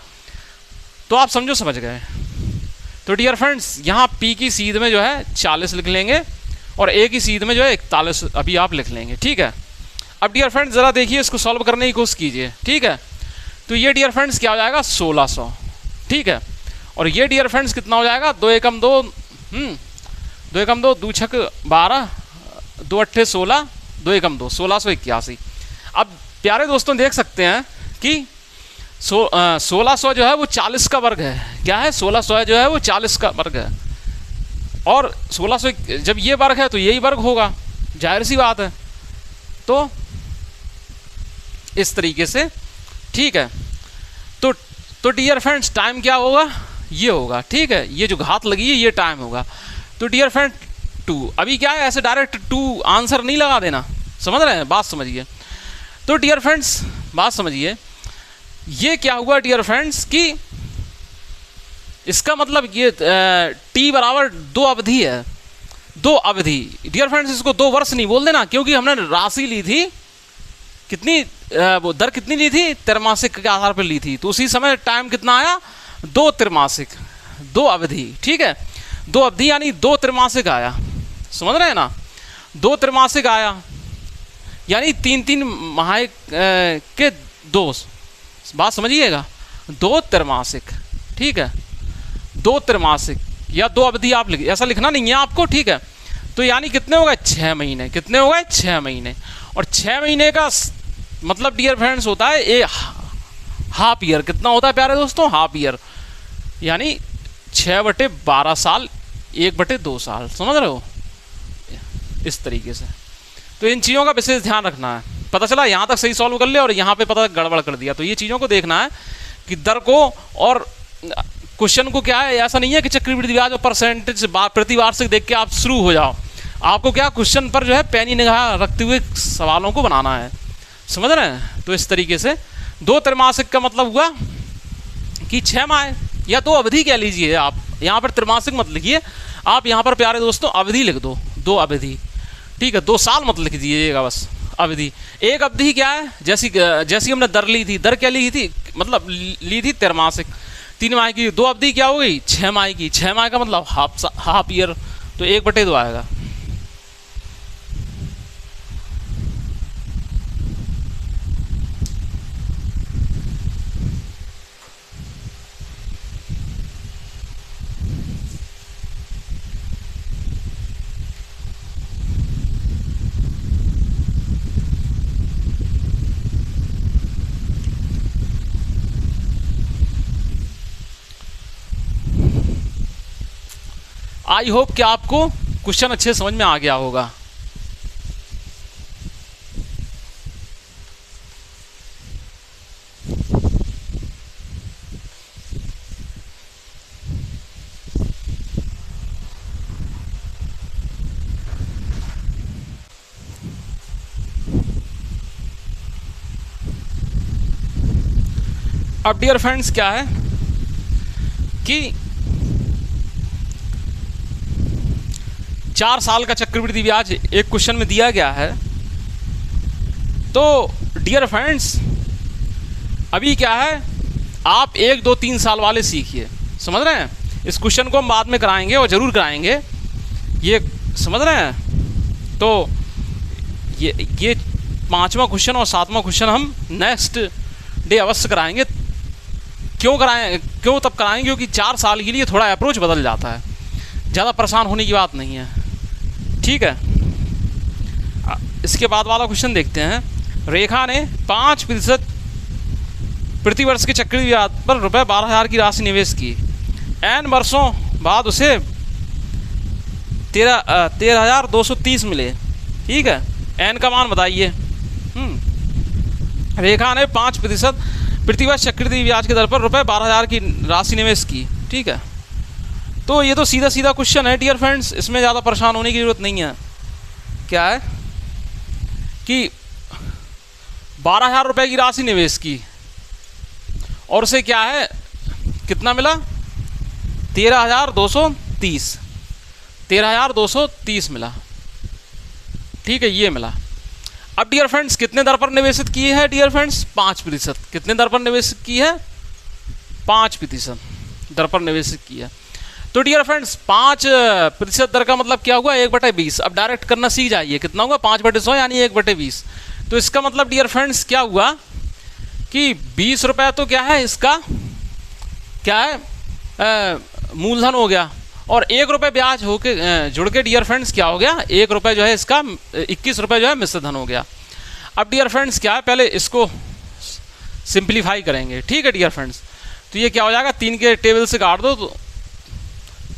तो आप समझो समझ गए। तो डियर फ्रेंड्स यहाँ पी की सीध में जो है 40 लिख लेंगे, और ए की सीध में जो है 41 अभी आप लिख लेंगे। ठीक है, अब डियर फ्रेंड्स ज़रा देखिए, इसको सॉल्व करने की कोशिश कीजिए। ठीक है, तो ये डियर फ्रेंड्स क्या हो जाएगा, 1600। ठीक है, और ये डियर फ्रेंड्स कितना हो जाएगा, 2 एकम 2, 2 एकम 2, 2 छक 12, 2 अट्ठे 16, 2 एकम 2, 1681। अब प्यारे दोस्तों देख सकते हैं कि 1600 जो है वो 40 का वर्ग है। क्या है, 1600 है जो है वो 40 का वर्ग है, और 1600 जब ये वर्ग है तो यही वर्ग होगा, जाहिर सी बात है। तो इस तरीके से ठीक है, तो डियर फ्रेंड्स टाइम क्या होगा, ये होगा। ठीक है, ये जो घात लगी है ये टाइम होगा। तो डियर फ्रेंड 2, अभी क्या है ऐसे डायरेक्ट 2 आंसर नहीं लगा देना, समझ रहे हैं, बात समझिए। तो डियर फ्रेंड्स बात समझिए, ये क्या हुआ डियर फ्रेंड्स कि इसका मतलब ये टी बराबर 2 अवधि है। 2 अवधि डियर फ्रेंड्स, इसको 2 वर्ष नहीं बोल देना, क्योंकि हमने राशि ली थी कितनी, वो दर कितनी ली थी, त्रैमासिक के आधार पर ली थी। तो उसी समय टाइम कितना आया, 2 त्रैमासिक, 2 अवधि। ठीक है, 2 अवधि यानी 2 त्रैमासिक आया, समझ रहे हैं ना, 2 त्रैमासिक आया यानी 3-3 माह के 2, बात समझिएगा, 2 त्रैमासिक। ठीक है, 2 त्रैमासिक या 2 अवधि आप ऐसा लिखना नहीं है आपको। ठीक है, तो यानी कितने हो गए, 6 महीने। कितने हो गए, 6 महीने। और 6 महीने का मतलब डियर फ्रेंड्स होता है ए हाफ ईयर। कितना होता है प्यारे दोस्तों, हाफ ईयर, यानी 6/12 साल, 1/2 साल, समझ रहे हो, इस तरीके से। तो इन चीज़ों का विशेष ध्यान रखना है। पता चला यहाँ तक सही सॉल्व कर ले और यहाँ पे पता गड़बड़ कर दिया, तो ये चीज़ों को देखना है कि दर को और क्वेश्चन को क्या है, ऐसा नहीं है कि चक्रवृद्धि ब्याज और परसेंटेज प्रति वार्षिक देख के आप शुरू हो जाओ। आपको क्या क्वेश्चन पर जो है पैनी निगाह रखते हुए सवालों को बनाना है, समझ रहे हैं। तो इस तरीके से 2 त्रैमासिक का मतलब हुआ कि 6 माह या 2 अवधि कह लीजिए आप, यहाँ पर त्रैमासिक मत लिखिए आप, यहाँ पर प्यारे दोस्तों अवधि लिख दो, 2 अवधि। ठीक है, 2 साल मत लिख दीजिएगा, बस अवधि। एक अवधि क्या है, जैसी हमने दर ली थी, दर क्या ली थी, मतलब ली थी त्रैमासिक। 3 माह की 2 अवधि क्या हो गई 6 माह की। 6 माह का मतलब हाफ ईयर, तो 1/2 आएगा। आई होप कि आपको क्वेश्चन अच्छे समझ में आ गया होगा। अब डियर फ्रेंड्स क्या है कि 4 साल का चक्रवृद्धि ब्याज एक क्वेश्चन में दिया गया है। तो डियर फ्रेंड्स अभी क्या है, आप 1, 2, 3 साल वाले सीखिए, समझ रहे हैं। इस क्वेश्चन को हम बाद में कराएंगे और ज़रूर कराएंगे, ये समझ रहे हैं। तो ये 5वां क्वेश्चन और 7वां क्वेश्चन हम नेक्स्ट डे अवश्य कराएंगे। क्यों तब कराएंगे, क्योंकि 4 साल के लिए थोड़ा अप्रोच बदल जाता है, ज़्यादा परेशान होने की बात नहीं है, ठीक है। इसके बाद वाला क्वेश्चन देखते हैं। रेखा ने 5% प्रतिवर्ष के चक्रवृद्धि ब्याज पर रुपये 12,000 की राशि निवेश की। n वर्षों बाद उसे 13,230 मिले, ठीक है। n का मान बताइए। रेखा ने 5% प्रतिवर्ष चक्रवृद्धि ब्याज के दर पर रुपये 12,000 की राशि निवेश की, ठीक है। तो ये तो सीधा सीधा क्वेश्चन है डियर फ्रेंड्स, इसमें ज़्यादा परेशान होने की ज़रूरत नहीं है। क्या है कि 12,000 रुपये की राशि निवेश की और उसे क्या है कितना मिला 13,230 मिला, ठीक है, ये मिला। अब डियर फ्रेंड्स कितने दर पर निवेशित किए हैं डियर फ्रेंड्स 5%। कितने दर पर निवेशित की है 5% दर पर निवेशित की है। तो डियर फ्रेंड्स 5% दर का मतलब क्या हुआ 1/20। अब डायरेक्ट करना सीख जाइए, कितना होगा 5/100 यानी 1/20। तो इसका मतलब डियर फ्रेंड्स क्या हुआ कि 20 रुपये तो क्या है इसका क्या है मूलधन हो गया, और 1 रुपये ब्याज होके जुड़ के डियर फ्रेंड्स क्या हो गया 1 रुपये जो है इसका 21 रुपये जो है मिश्र धन हो गया। अब डियर फ्रेंड्स क्या है पहले इसको सिंप्लीफाई करेंगे, ठीक है डियर फ्रेंड्स। तो ये क्या हो जाएगा 3 के टेबल से काट दो तो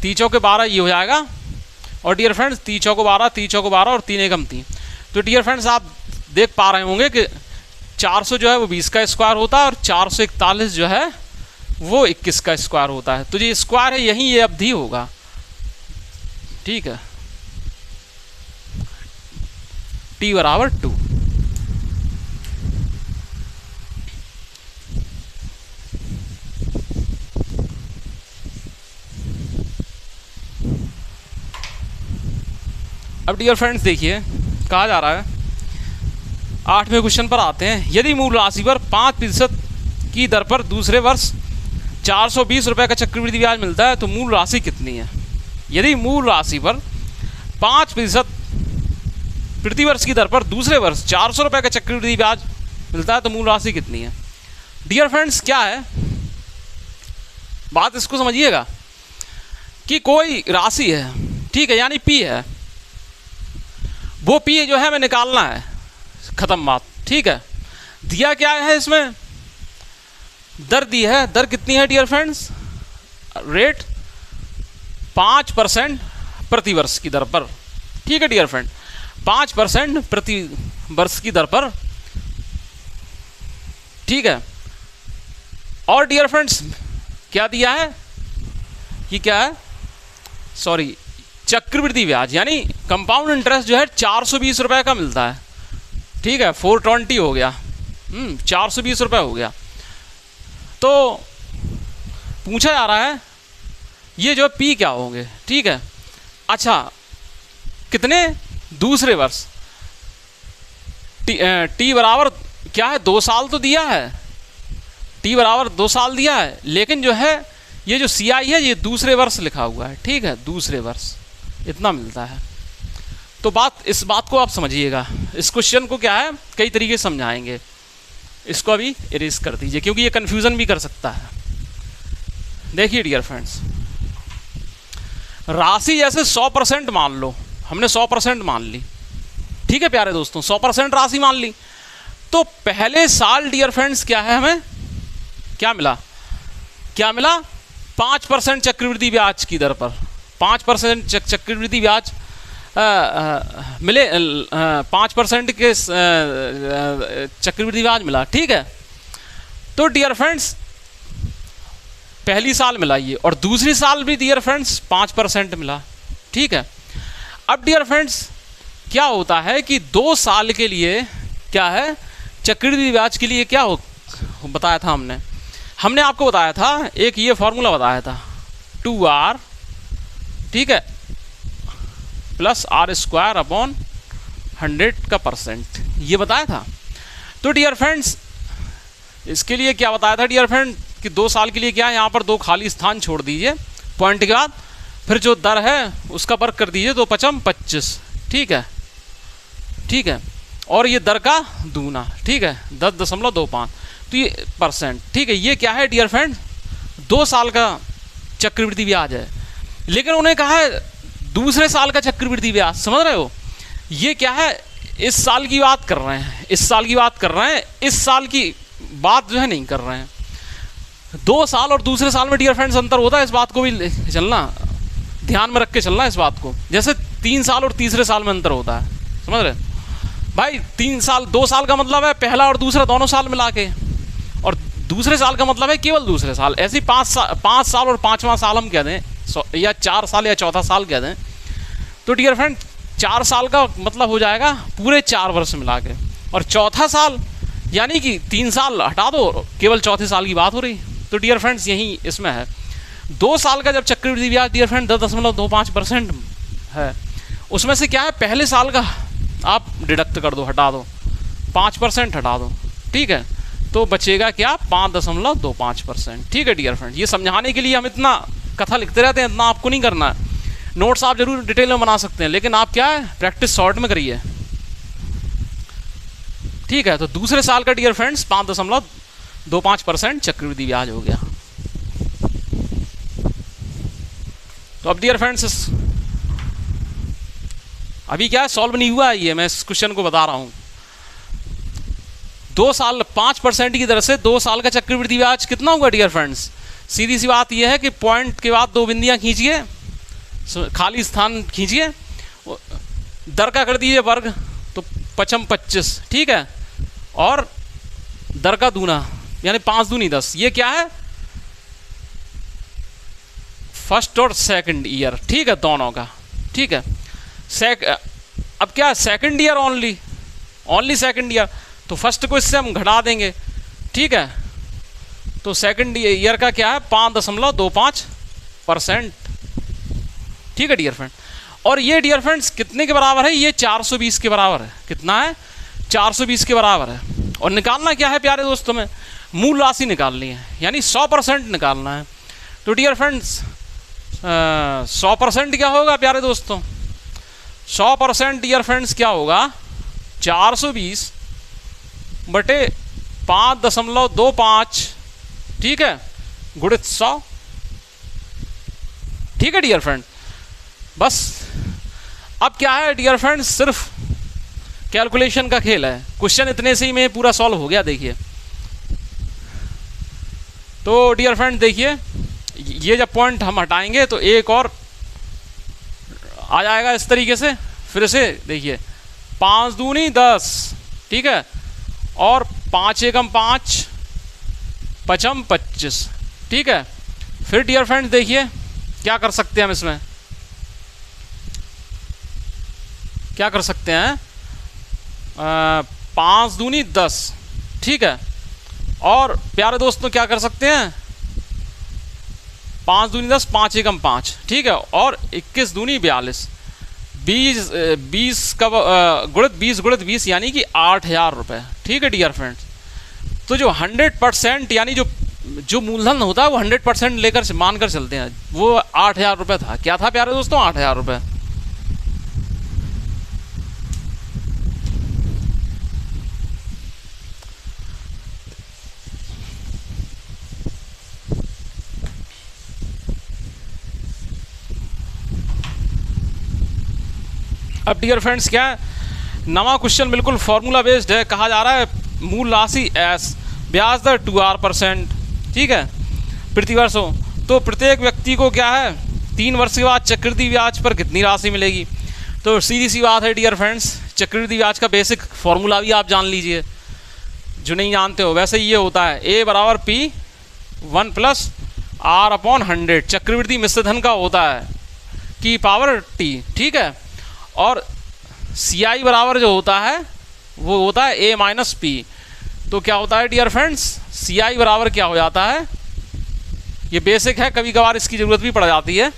3 चौके 12 ये हो जाएगा, और डियर फ्रेंड्स 3 चौके 12 3 चौके 12 और 3 एकम 3। तो डियर फ्रेंड्स आप देख पा रहे होंगे कि 400 जो है वो 20 का स्क्वायर होता है और 441 जो है वो 21 का स्क्वायर होता है। तो ये स्क्वायर है यही ये अवधि होगा, ठीक है। t बराबर 2। अब डियर फ्रेंड्स देखिए कहा जा रहा है 8वें क्वेश्चन पर आते हैं। यदि मूल राशि पर 5% की दर पर दूसरे वर्ष 420 रुपये का चक्रवृद्धि ब्याज मिलता है तो मूल राशि कितनी है। यदि मूल राशि पर 5% प्रतिवर्ष की दर पर दूसरे वर्ष 400 रुपये का चक्रवृद्धि ब्याज मिलता है तो मूल राशि कितनी है। डियर फ्रेंड्स क्या है बात इसको समझिएगा कि कोई राशि है, ठीक है, यानी P है, वो P जो है हमें निकालना है, खत्म बात, ठीक है। दिया क्या है इसमें दर दी है, दर कितनी है डियर फ्रेंड्स रेट 5% प्रतिवर्ष की दर पर, ठीक है डियर फ्रेंड 5% प्रति वर्ष की दर पर, ठीक है। और डियर फ्रेंड्स क्या दिया है कि क्या है सॉरी चक्रवृद्धि ब्याज यानी कंपाउंड इंटरेस्ट जो है 420 रुपये का मिलता है, ठीक है। 420 हो गया 420 रुपये हो गया। तो पूछा जा रहा है ये जो P क्या होंगे, ठीक है। अच्छा कितने दूसरे वर्ष T बराबर क्या है 2 साल तो दिया है, T बराबर 2 साल दिया है, लेकिन जो है ये जो CI है ये दूसरे वर्ष लिखा हुआ है, ठीक है, दूसरे वर्ष इतना मिलता है। तो इस बात को आप समझिएगा। इस क्वेश्चन को क्या है कई तरीके से समझाएंगे, इसको अभी इरेज कर दीजिए क्योंकि ये कन्फ्यूज़न भी कर सकता है। देखिए डियर फ्रेंड्स, राशि जैसे 100% मान लो, हमने 100% मान ली, ठीक है प्यारे दोस्तों, 100% राशि मान ली। तो पहले साल डियर फ्रेंड्स क्या है, हमें क्या मिला, 5% चक्रवृद्धि ब्याज की दर पर 5% चक्रवृद्धि ब्याज मिले, 5% के चक्रवृद्धि ब्याज मिला, ठीक है। तो डियर फ्रेंड्स पहली साल मिला ये, और दूसरी साल भी डियर फ्रेंड्स 5% मिला, ठीक है। अब डियर फ्रेंड्स क्या होता है कि 2 साल के लिए क्या है, चक्रवृद्धि ब्याज के लिए क्या बताया था हमने आपको बताया था, एक ये फॉर्मूला बताया था 2R, ठीक है, प्लस R² अपॉन 100 का %, ये बताया था। तो डियर फ्रेंड्स इसके लिए क्या बताया था डियर फ्रेंड कि 2 साल के लिए क्या है, यहाँ पर 2 खाली स्थान छोड़ दीजिए पॉइंट के बाद, फिर जो दर है उसका वर्ग कर दीजिए, 2 × 5 = 25, ठीक है, और ये दर का दूना, ठीक है, 10.25, तो ये %, ठीक है। ये क्या है डियर फ्रेंड, 2 साल का चक्रवृद्धि ब्याज है। लेकिन उन्हें कहा है दूसरे साल का चक्रवृद्धि ब्याज, समझ रहे हो, ये क्या है, इस साल की बात कर रहे हैं, इस साल की बात जो है नहीं कर रहे हैं। 2 साल और दूसरे साल में डियर फ्रेंड्स अंतर होता है, इस बात को भी चलना, ध्यान में रख के चलना इस बात को। जैसे 3 साल और तीसरे साल में अंतर होता है, समझ रहे भाई, 2 साल का मतलब है पहला और दूसरा दोनों साल मिला के, और दूसरे साल का मतलब है केवल दूसरे साल। ऐसे 5 साल और 5वां साल हम कह दें, या 4 साल या चौथा साल कह दें, तो डियर फ्रेंड 4 साल का मतलब हो जाएगा पूरे 4 वर्ष मिला के, और चौथा साल यानी कि 3 साल हटा दो, केवल चौथे साल की बात हो रही। तो डियर फ्रेंड्स यही इसमें है, 2 साल का जब चक्रवृद्धि ब्याज डियर फ्रेंड 10.25% है, उसमें से क्या है, पहले साल का आप डिडक्ट कर दो, हटा दो, 5% हटा दो, ठीक है, तो बचेगा क्या, 5.25%, ठीक है डियर फ्रेंड। ये समझाने के लिए हम इतना कथा लिखते रहते हैं, इतना आपको नहीं करना है। नोट्स आप जरूर डिटेल में बना सकते हैं, लेकिन आप क्या है प्रैक्टिस शॉर्ट में करिए, ठीक है। तो दूसरे साल का डियर फ्रेंड्स 5.25% चक्रवृद्धि ब्याज हो गया। तो अब डियर फ्रेंड्स अभी क्या है, सॉल्व नहीं हुआ है ये, मैं इस क्वेश्चन को बता रहा हूं। 2 साल 5% की दर से 2 साल का चक्रवृद्धि ब्याज कितना हुआ डियर फ्रेंड्स, सीधी सी बात यह है कि पॉइंट के बाद 2 बिंदियां खींचिए, खाली स्थान खींचिए, दर का कर दीजिए वर्ग, तो 5 × 25, ठीक है, और दर का दूना यानी 5 दूनी 10। ये क्या है, फर्स्ट और सेकंड ईयर, ठीक है, दोनों का, ठीक है। अब क्या है, second year only second year, तो फर्स्ट को इससे हम घटा देंगे, ठीक है। तो सेकंड ईयर का क्या है, 5.25%, ठीक है डियर फ्रेंड। और ये डियर फ्रेंड्स कितने के बराबर है, ये 420 के बराबर है। कितना है, 420 के बराबर है। और निकालना क्या है प्यारे दोस्तों, में मूल राशि निकालनी है, यानी 100% निकालना है। तो डियर फ्रेंड्स 100% क्या होगा प्यारे दोस्तों, 100% डियर फ्रेंड्स क्या होगा, 420 बटे 5.25, ठीक है, गुणित 100, ठीक है डियर फ्रेंड। बस अब क्या है डियर फ्रेंड्स, सिर्फ कैलकुलेशन का खेल है। क्वेश्चन इतने से ही में पूरा सॉल्व हो गया। देखिए तो डियर फ्रेंड देखिए, ये जब पॉइंट हम हटाएंगे तो एक और आ जाएगा इस तरीके से। फिर से देखिए, 5 दूनी 10, ठीक है, और 5 एकम 5, 5 25, ठीक है। फिर डियर फ्रेंड्स देखिए क्या कर सकते हैं हम इसमें, क्या कर सकते हैं, 5 दूनी 10, ठीक है। और प्यारे दोस्तों क्या कर सकते हैं, 5 दूनी 10, 5 एकम 5, ठीक है, और 21 दूनी 42, 20 का गुणित 20 यानी कि 8,000 रुपये, ठीक है डियर फ्रेंड्स। तो जो 100% यानी जो जो मूलधन होता है वो 100% लेकर मानकर चलते हैं। वो 8,000 रुपये था। क्या था प्यारे दोस्तों? 8,000 रुपये। अब डियर फ्रेंड्स क्या है, नवा क्वेश्चन बिल्कुल फॉर्मूला बेस्ड है। कहा जा रहा है मूल राशि एस, ब्याज दर 2R%, ठीक है, प्रतिवर्ष हो। तो प्रत्येक व्यक्ति को क्या है 3 वर्ष के बाद चक्रवृद्धि ब्याज पर कितनी राशि मिलेगी? तो सीधी सी बात है डियर फ्रेंड्स, चक्रवृद्धि ब्याज का बेसिक फॉर्मूला भी आप जान लीजिए जो नहीं जानते हो। वैसे ये होता है A बराबर P 1 + R/100, चक्रवृद्धि मिश्र धन का होता है की पावर T, ठीक है। और CI बराबर जो होता है वो होता है A - P। तो क्या होता है डियर फ्रेंड्स, CI बराबर क्या हो जाता है, ये बेसिक है, कभी कभार इसकी ज़रूरत भी पड़ जाती है,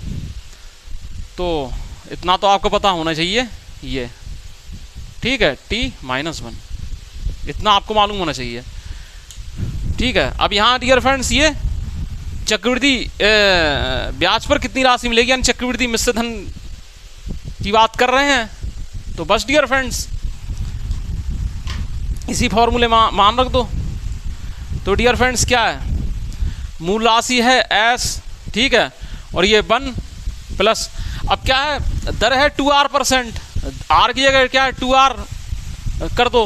तो इतना तो आपको पता होना चाहिए ये, ठीक है, T-1, इतना आपको मालूम होना चाहिए, ठीक है। अब यहाँ डियर फ्रेंड्स ये चक्रवृद्धि ब्याज पर कितनी राशि मिलेगी, यानी चक्रवृद्धि मिश्र धन की बात कर रहे हैं। तो बस डियर फ्रेंड्स इसी फॉर्मूले मान रख दो। तो डियर फ्रेंड्स क्या है, मूल राशि है S, ठीक है, और ये 1 प्लस, अब क्या है दर है 2R%, R की जगह क्या है 2R कर दो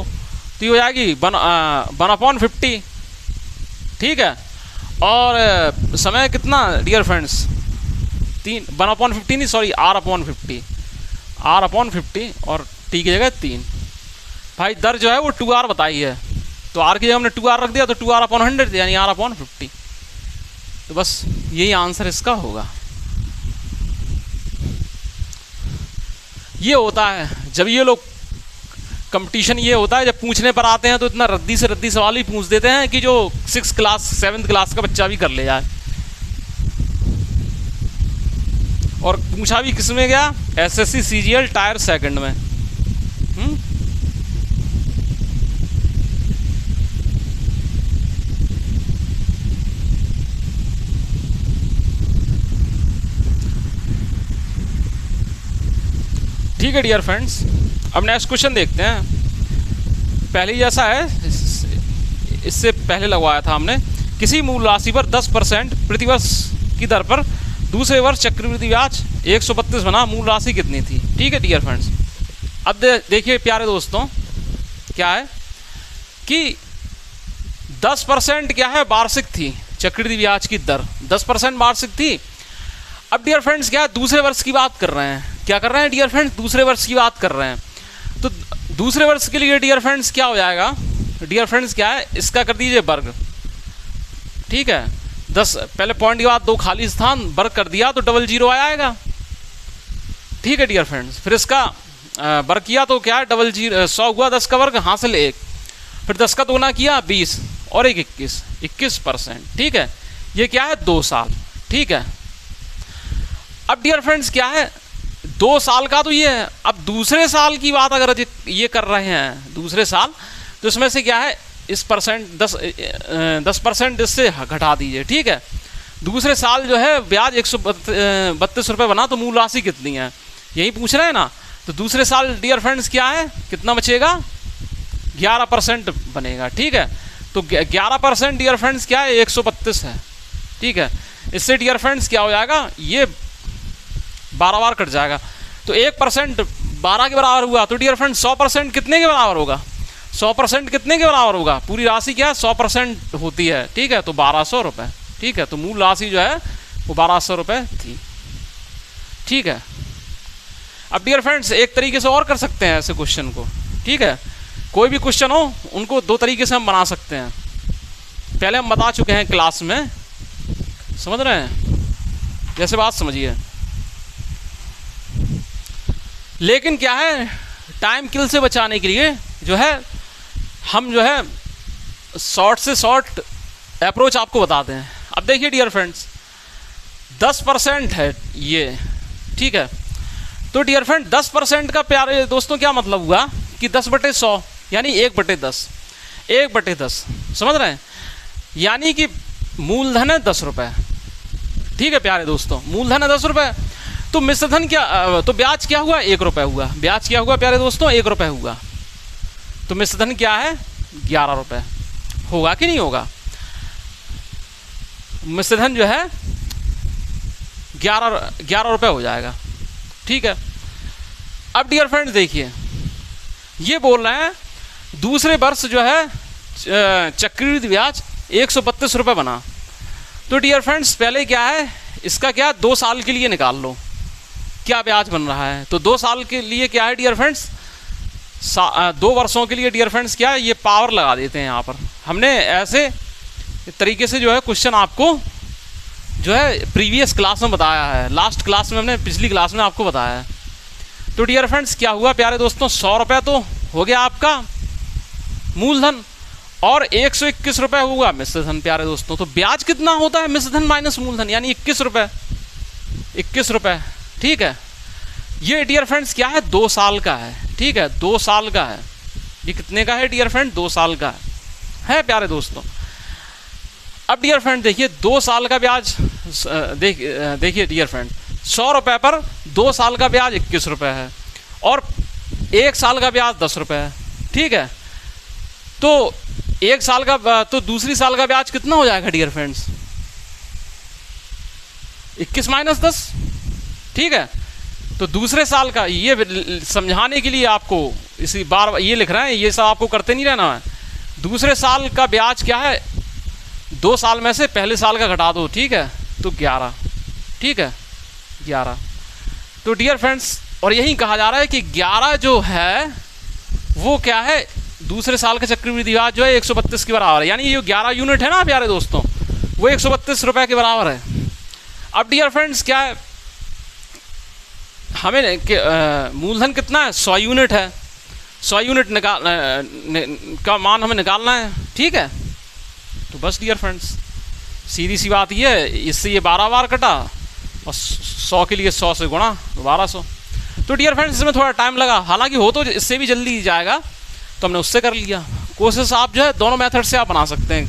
तो ये हो जाएगी 1/50, ठीक है। और समय कितना डियर फ्रेंड्स 1/50 नहीं, सॉरी R/50, R/50 और T की जगह 3। भाई दर जो है वो 2R बताई है, तो R की जगह हमने 2R रख दिया तो 2R/100 यानी R/50। तो बस यही आंसर इसका होगा। ये होता है जब ये लोग कंपटीशन, ये होता है जब पूछने पर आते हैं तो इतना रद्दी से रद्दी सवाल ही पूछ देते हैं कि जो 6th क्लास 7th क्लास का बच्चा भी कर ले जाए। और पूछा भी किस में गया, SSC CGL टायर 2nd में। ठीक है डियर फ्रेंड्स, अब नेक्स्ट क्वेश्चन देखते हैं। पहले जैसा है, इससे पहले लगवाया था हमने, किसी मूल राशि पर 10% प्रतिवर्ष की दर पर दूसरे वर्ष चक्रवृद्धि ब्याज 132 बना, मूल राशि कितनी थी? ठीक है डियर फ्रेंड्स, अब देखिए प्यारे दोस्तों क्या है कि 10% क्या है वार्षिक थी चक्रवृद्धि ब्याज की दर, 10% वार्षिक थी। अब डियर फ्रेंड्स क्या है दूसरे वर्ष की बात कर रहे हैं, क्या कर रहे हैं डियर फ्रेंड्स, दूसरे वर्ष की बात कर रहे हैं। तो दूसरे वर्ष के लिए डियर फ्रेंड्स क्या हो जाएगा, डियर फ्रेंड्स क्या है इसका कर दीजिए वर्ग, ठीक है, 10 पहले पॉइंट के बाद 2 खाली स्थान वर्ग कर दिया तो 00 आएगा, ठीक है डियर फ्रेंड्स। फिर इसका वर्ग किया तो क्या है 100 हुआ, 10 का वर्ग हासिल 1, फिर 10 का 2 किया 20 और 1 21%, ठीक है। ये क्या है 2 साल, ठीक है। अब डियर फ्रेंड्स क्या है 2 साल का तो ये है। अब दूसरे साल की बात अगर ये कर रहे हैं दूसरे साल, तो इसमें से क्या है इस परसेंट 10% इससे घटा दीजिए, ठीक है। दूसरे साल जो है ब्याज 132 रुपये बना, तो मूल राशि कितनी है यही पूछ रहे हैं ना। तो दूसरे साल डियर फ्रेंड्स क्या है कितना बचेगा 11% बनेगा, ठीक है। तो 11% डियर फ्रेंड्स क्या है 132 है, ठीक है। इससे डियर फ्रेंड्स क्या हो जाएगा ये 12 बार कट जाएगा, तो 1% 12 के बराबर हुआ, तो डियर फ्रेंड्स 100% कितने के बराबर होगा, 100% कितने के बराबर होगा, पूरी राशि क्या है 100% होती है, ठीक है। तो 1200 रुपये, ठीक है। तो मूल राशि जो है वो 1200 रुपये थी, ठीक है। अब डियर फ्रेंड्स एक तरीके से और कर सकते हैं ऐसे क्वेश्चन को, ठीक है। कोई भी क्वेश्चन हो उनको 2 तरीके से हम बना सकते हैं, पहले हम बता चुके हैं क्लास में, समझ रहे हैं, जैसे बात समझिए। लेकिन क्या है टाइम किल से बचाने के लिए जो है हम जो है शॉर्ट से शॉर्ट अप्रोच आपको बताते हैं। अब देखिए डियर फ्रेंड्स 10% है ये, ठीक है। तो डियर फ्रेंड 10% का प्यारे दोस्तों क्या मतलब हुआ कि 10/100 यानी 1/10, 1/10 समझ रहे हैं, यानी कि मूलधन है 10 रुपये, ठीक है प्यारे दोस्तों, मूलधन है 10 रुपये। तो मिश्रधन क्या, तो ब्याज क्या हुआ, 1 रुपये हुआ। ब्याज क्या हुआ प्यारे दोस्तों, 1 रुपये हुआ। तो मिश्रधन क्या है, 11 रुपये। होगा कि नहीं होगा, मिश्रधन जो है 11 रुपये हो जाएगा, ठीक है। अब डियर फ्रेंड्स देखिए, ये बोल रहे हैं दूसरे वर्ष जो है चक्रवृद्धि ब्याज 132 रुपये बना। तो डियर फ्रेंड्स पहले क्या है, इसका क्या 2 साल के लिए निकाल लो क्या ब्याज बन रहा है। तो 2 साल के लिए क्या है डियर फ्रेंड्स, 2 वर्षों के लिए डियर फ्रेंड्स क्या है, ये पावर लगा देते हैं यहाँ पर। हमने ऐसे तरीके से जो है क्वेश्चन आपको जो है प्रीवियस क्लास में बताया है, लास्ट क्लास में हमने, पिछली क्लास में आपको बताया है। तो डियर फ्रेंड्स क्या हुआ प्यारे दोस्तों, 100 रुपये तो हो गया आपका मूलधन और 121 रुपये हुआ मिश्रधन प्यारे दोस्तों। तो ब्याज कितना होता है, मिश्रधन माइनस मूलधन, यानी 21 रुपये, 21 रुपये, ठीक है। ये डियर फ्रेंड्स क्या है, 2 साल का है, ठीक है, 2 साल का है। ये कितने का है डियर फ्रेंड, 2 साल का है प्यारे दोस्तों। अब डियर फ्रेंड देखिए 2 साल का ब्याज, देखिए डियर फ्रेंड 100 रुपये पर 2 साल का ब्याज 21 रुपये है और 1 साल का ब्याज 10 रुपये है, ठीक है। तो 1 साल का, तो दूसरी साल का ब्याज कितना हो जाएगा डियर फ्रेंड्स, 21 माइनस 10, ठीक है। तो दूसरे साल का, ये समझाने के लिए आपको इसी बार ये लिख रहे हैं, ये सब आपको करते नहीं रहना है। दूसरे साल का ब्याज क्या है, 2 साल में से पहले साल का घटा दो, ठीक है, तो 11, ठीक है, 11। तो डियर फ्रेंड्स, और यही कहा जा रहा है कि 11 जो है वो क्या है, दूसरे साल का चक्रवृद्धि ब्याज जो है 132 के बराबर है, यानी ये 11 यूनिट है ना प्यारे दोस्तों, वो 132 रुपये के बराबर है। अब डियर फ्रेंड्स क्या है, हमें मूलधन कितना है, 100 यूनिट है, 100 यूनिट का मान हमें निकालना है, ठीक है। तो बस डियर फ्रेंड्स सीधी सी बात ये है, इससे ये 12 बार कटा और 100 के लिए 100 से गुणा 1200। तो डियर फ्रेंड्स इसमें थोड़ा टाइम लगा, हालांकि हो तो इससे भी जल्दी जाएगा, तो हमने उससे कर लिया। कोशिश आप जो है दोनों मेथड से आप बना सकते हैं,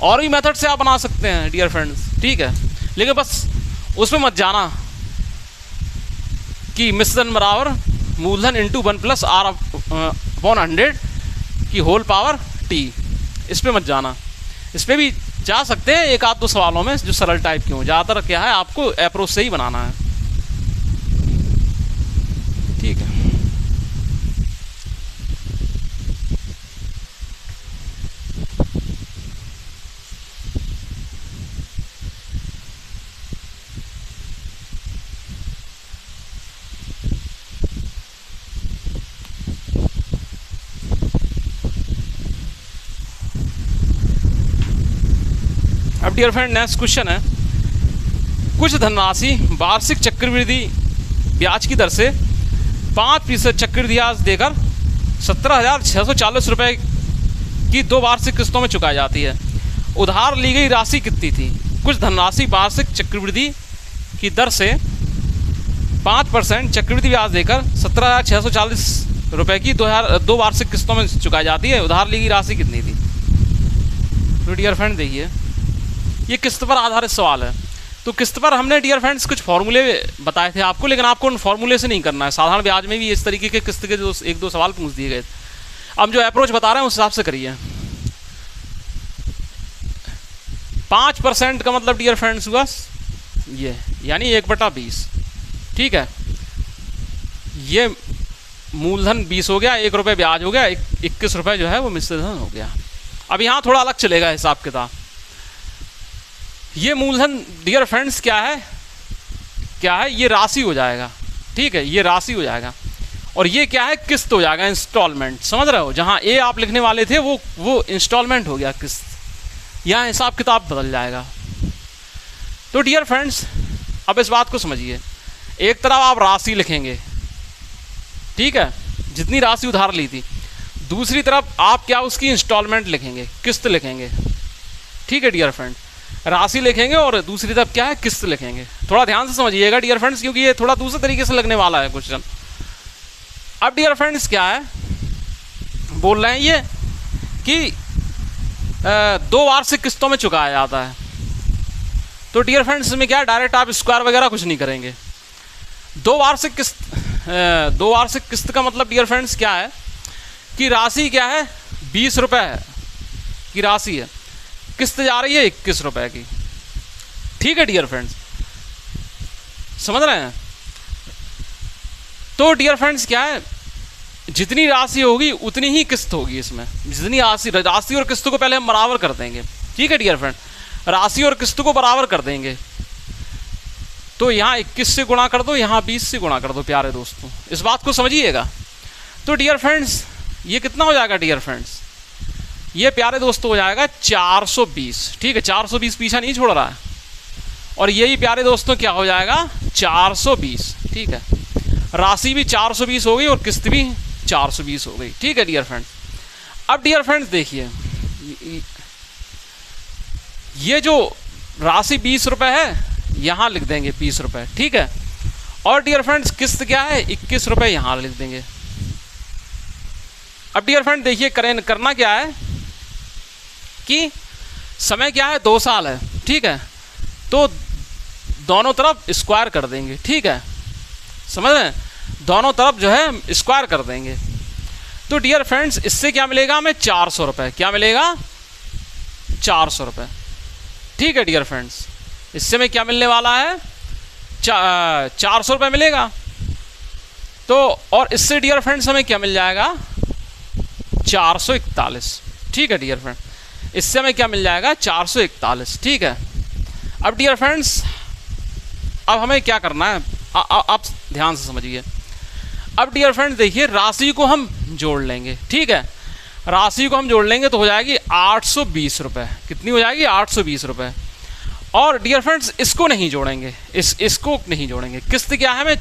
और भी मेथड से आप बना सकते हैं डियर फ्रेंड्स, ठीक है। लेकिन बस उसमें मत जाना कि मिश्रधन बराबर मूलधन इंटू 1 + r/100 की होल पावर t, इस पर मत जाना। इस पर भी जा सकते हैं 1-2 सवालों में जो सरल टाइप के हों, ज़्यादातर क्या है आपको अप्रोच से ही बनाना है, ठीक है। अब डियर फ्रेंड नेक्स्ट क्वेश्चन है, कुछ धनराशि वार्षिक चक्रवृद्धि ब्याज की दर से 5% चक्रवृद्धि ब्याज देकर 17,640 रुपये की 2 वार्षिक किस्तों में चुकाई जाती है। उधार ली गई राशि कितनी थी। कुछ धनराशि वार्षिक चक्रवृद्धि की दर से 5% चक्रवृद्धि ब्याज देकर 17,640 रुपये की 2 वार्षिक किस्तों में चुकाई जाती है। उधार ली गई राशि कितनी थी। तो डियर फ्रेंड देखिए, ये किस्त पर आधारित सवाल है। तो किस्त पर हमने डियर फ्रेंड्स कुछ फॉर्मूले बताए थे आपको, लेकिन आपको उन फॉर्मूले से नहीं करना है। साधारण ब्याज में भी इस तरीके के किस्त के 1-2 सवाल पूछ दिए गए। अब जो अप्रोच बता रहे हैं उस हिसाब से करिए। 5% का मतलब डियर फ्रेंड्स हुआ ये, यानी 1/20, ठीक है। ये मूलधन 20 हो गया, 1 रुपये ब्याज हो गया, 21 रुपये जो है वो मिश्रधन हो गया। अब यहाँ थोड़ा अलग चलेगा हिसाब किताब। ये मूलधन डियर फ्रेंड्स क्या है, ये राशि हो जाएगा, ठीक है, ये राशि हो जाएगा। और ये क्या है, किस्त हो जाएगा, इंस्टॉलमेंट, समझ रहे हो। जहाँ ए आप लिखने वाले थे वो इंस्टॉलमेंट हो गया, किस्त। यहाँ हिसाब किताब बदल जाएगा। तो डियर फ्रेंड्स अब इस बात को समझिए, एक तरफ आप राशि लिखेंगे, ठीक है, जितनी राशि उधार ली थी। दूसरी तरफ आप क्या उसकी इंस्टॉलमेंट लिखेंगे, किस्त लिखेंगे, ठीक है डियर फ्रेंड। राशि लिखेंगे और दूसरी तरफ क्या है, किस्त लिखेंगे। थोड़ा ध्यान से समझिएगा डियर फ्रेंड्स, क्योंकि ये थोड़ा दूसरे तरीके से लगने वाला है क्वेश्चन। अब डियर फ्रेंड्स क्या है, बोल रहे हैं ये कि 2 वार्षिक किस्तों में चुकाया जाता है। तो डियर फ्रेंड्स इसमें क्या है, डायरेक्ट आप स्क्वायर वगैरह कुछ नहीं करेंगे। 2 वार्षिक किस्त का मतलब डियर फ्रेंड्स क्या है कि राशि क्या है, 20 रुपये है की राशि है, किस्त जा रही है 21 रुपये की। ठीक है डियर फ्रेंड्स, समझ रहे हैं। तो डियर फ्रेंड्स क्या है, जितनी राशि होगी उतनी ही किस्त होगी इसमें। जितनी राशि और किस्त को पहले हम बराबर कर देंगे। ठीक है डियर फ्रेंड, राशि और किस्त को बराबर कर देंगे। तो यहाँ 21 से गुणा कर दो, यहाँ 20 से गुणा कर दो प्यारे दोस्तों, इस बात को समझिएगा। तो डियर फ्रेंड्स ये कितना हो जाएगा डियर फ्रेंड्स, ये प्यारे दोस्तों हो जाएगा 420। ठीक है, 420 पीछा नहीं छोड़ रहा है, और यही प्यारे दोस्तों क्या हो जाएगा 420। ठीक है, राशि भी 420 हो गई और किस्त भी 420 हो गई। ठीक है डियर फ्रेंड्स, अब डियर फ्रेंड्स देखिए, ये जो राशि 20 रुपये है यहाँ लिख देंगे 20 रुपये। ठीक है, और डियर फ्रेंड्स किस्त क्या है 21 रुपये, यहाँ लिख देंगे। अब डियर फ्रेंड देखिए करना क्या है कि समय क्या है 2 साल है। ठीक है, तो दोनों तरफ स्क्वायर कर देंगे। ठीक है, समझ रहे हैं, दोनों तरफ जो है स्क्वायर कर देंगे। तो डियर फ्रेंड्स इससे क्या मिलेगा हमें 400 रुपये। क्या मिलेगा 400 रुपये। ठीक है डियर फ्रेंड्स, इससे में क्या मिलने वाला है 400 रुपये मिलेगा। तो और इससे डियर फ्रेंड्स हमें क्या मिल जाएगा 441। ठीक है डियर फ्रेंड, इससे हमें क्या मिल जाएगा 441। ठीक है, अब डियर फ्रेंड्स अब हमें क्या करना है, आप ध्यान से समझिए। अब डियर फ्रेंड्स देखिए, राशि को हम जोड़ लेंगे। ठीक है, राशि को हम जोड़ लेंगे तो हो जाएगी 820 रुपये। कितनी हो जाएगी 820 रुपये। और डियर फ्रेंड्स इसको नहीं जोड़ेंगे, इसको नहीं जोड़ेंगे। किस्त क्या है, हमें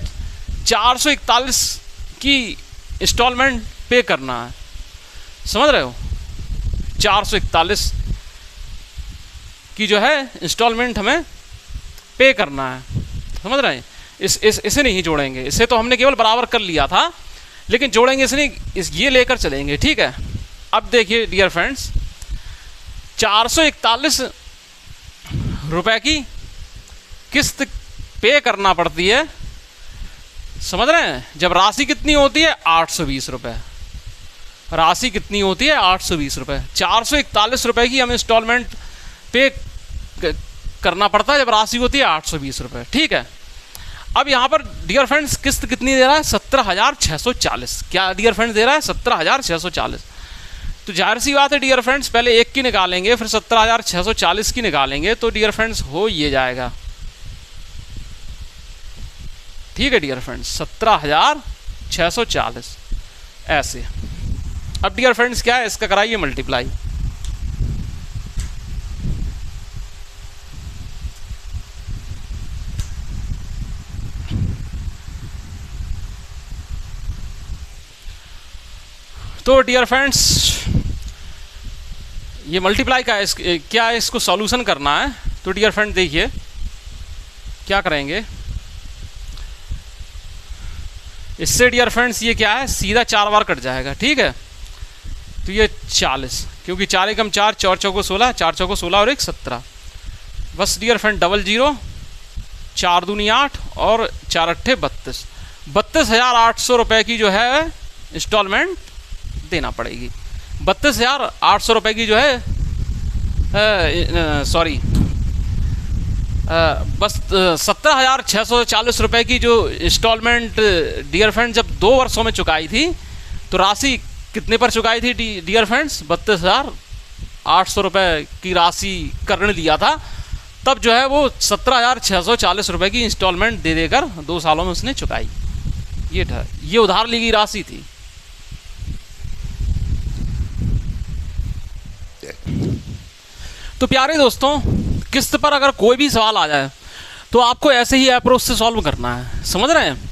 441 की इंस्टॉलमेंट पे करना है। समझ रहे हो, 441 की जो है इंस्टॉलमेंट हमें पे करना है। समझ रहे हैं, इसे नहीं जोड़ेंगे, इसे तो हमने केवल बराबर कर लिया था, लेकिन जोड़ेंगे इसे नहीं, ये लेकर चलेंगे। ठीक है, अब देखिए डियर फ्रेंड्स 441 रुपए की किस्त पे करना पड़ती है। समझ रहे हैं, जब राशि कितनी होती है 820 रुपये। राशि कितनी होती है 820 रुपये। 441 रुपये की हमें इंस्टॉलमेंट पे करना पड़ता है जब राशि होती है 820 रुपये। ठीक है, अब यहाँ पर डियर फ्रेंड्स किस्त कितनी दे रहा है 17,640। क्या डियर फ्रेंड्स दे रहा है 17,640। तो जाहिर सी बात है डियर फ्रेंड्स, पहले एक की निकालेंगे फिर 17,640 की निकालेंगे, तो डियर फ्रेंड्स हो ये जाएगा। ठीक है डियर फ्रेंड्स 17,640 ऐसे। अब डियर फ्रेंड्स क्या है, इसका कराइए मल्टीप्लाई। तो डियर फ्रेंड्स ये मल्टीप्लाई का क्या है, इसको सॉल्यूशन करना है। तो डियर फ्रेंड देखिए क्या करेंगे, इससे डियर फ्रेंड्स ये क्या है सीधा 4 बार कट जाएगा। ठीक है, तो ये 40, क्योंकि 4 एकम 4, 4 चौको 16, 4 चौको 16 और 1 17। बस डियर फ्रेंड 00, 4 दूनी 8 और 4 अट्ठे 32। 32,800 रुपये की जो है इंस्टॉलमेंट देना पड़ेगी। 32,800 रुपये की जो है सॉरी बस 17,640 रुपये की जो इंस्टॉलमेंट डियर फ्रेंड्स जब 2 वर्षों में चुकाई थी, तो राशि कितने पर चुकाई थी डियर फ्रेंड्स 32,800 रुपये की राशि करने दिया था, तब जो है वो 17,640 रुपये की इंस्टॉलमेंट दे देकर 2 सालों में उसने चुकाई। ये उधार ली गई राशि थी। तो प्यारे दोस्तों, किस्त पर अगर कोई भी सवाल आ जाए तो आपको ऐसे ही अप्रोच से सॉल्व करना है। समझ रहे हैं,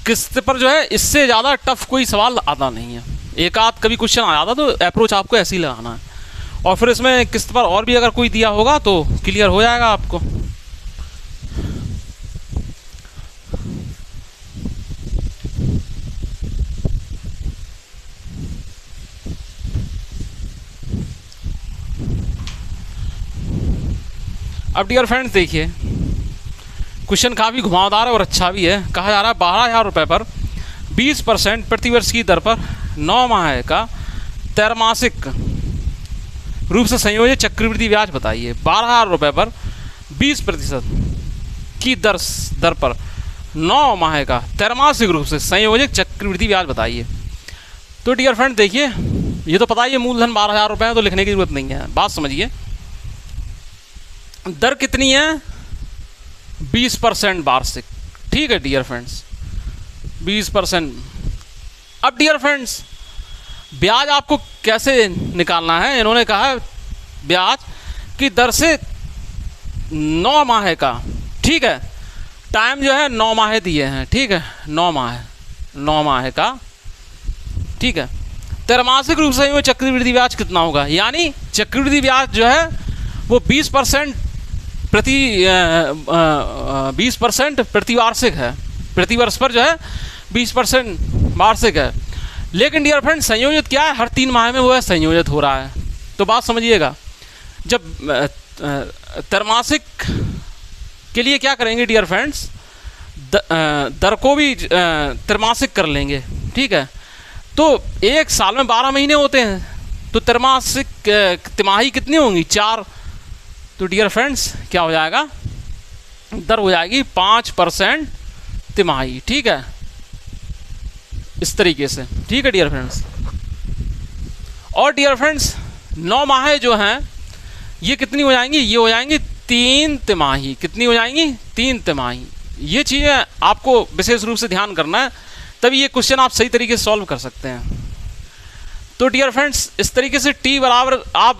किस्त पर जो है इससे ज़्यादा टफ कोई सवाल आता नहीं है। एक आध कभी क्वेश्चन आ जाता तो अप्रोच आपको ऐसे ही लगाना है, और फिर इसमें किस्त पर और भी अगर कोई दिया होगा तो क्लियर हो जाएगा आपको। अब डियर फ्रेंड्स देखिए, क्वेश्चन काफ़ी घुमावदार है और अच्छा भी है। कहा जा रहा है 12,000 रुपये पर 20% प्रतिवर्ष की दर पर 9 माह का त्रैमासिक रूप से संयोजित चक्रवृद्धि ब्याज बताइए। 12,000 रुपये पर 20% की दर पर 9 माह का त्रैमासिक रूप से संयोजित चक्रवृद्धि ब्याज बताइए। तो डियर फ्रेंड देखिए, ये तो पता ही है मूलधन 12,000 रुपये है, तो लिखने की जरूरत नहीं है। बात समझिए, दर कितनी है? 20% वार्षिक। ठीक है डियर फ्रेंड्स, 20%। अब डियर फ्रेंड्स, ब्याज आपको कैसे निकालना है? इन्होंने कहा है ब्याज की दर से 9 माह का। ठीक है, टाइम जो है 9 माह दिए हैं। ठीक है, 9 माह का। ठीक है, त्रैमासिक रूप से चक्रवृद्धि ब्याज कितना होगा? यानी चक्रवृद्धि ब्याज जो है वो 20% प्रतिवार्षिक है। प्रतिवर्ष पर जो है 20% वार्षिक है। लेकिन डियर फ्रेंड संयोजित क्या है? हर 3 माह में वो है संयोजित हो रहा है। तो बात समझिएगा, जब त्रैमासिक के लिए क्या करेंगे डियर फ्रेंड्स, दर को भी त्रैमासिक कर लेंगे। ठीक है, तो एक साल में 12 महीने होते हैं, तो त्रैमासिक तिमाही कितनी होंगी? 4। तो डियर फ्रेंड्स क्या हो जाएगा? दर हो जाएगी 5% तिमाही। ठीक है, इस तरीके से। ठीक है डियर फ्रेंड्स। और डियर फ्रेंड्स 9 माह जो हैं ये कितनी हो जाएंगी? ये हो जाएंगी 3 तिमाही। कितनी हो जाएंगी? 3 तिमाही। ये चीज़ें आपको विशेष रूप से ध्यान करना है, तभी ये क्वेश्चन आप सही तरीके से सॉल्व कर सकते हैं। तो डियर फ्रेंड्स इस तरीके से टी बराबर आप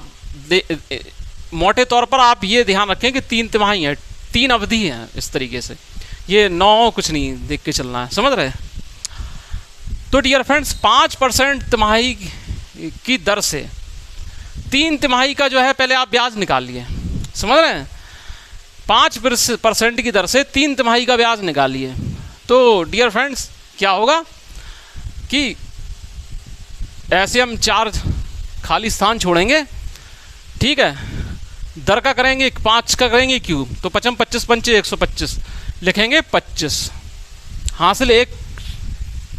मोटे तौर पर आप ये ध्यान रखें कि 3 तिमाही है, 3 अवधि हैं। इस तरीके से ये 9 कुछ नहीं देख के चलना है, समझ रहे? तो डियर फ्रेंड्स 5% तिमाही की दर से 3 तिमाही का जो है पहले आप ब्याज निकाल लिए, समझ रहे हैं? 5% की दर से 3 तिमाही का ब्याज निकालिए। तो डियर फ्रेंड्स क्या होगा कि ऐसे हम 4 खाली स्थान छोड़ेंगे। ठीक है, दर का करेंगे 5 का करेंगे क्यूब, तो 5 25 पंचे 125 लिखेंगे 25, हासिल 1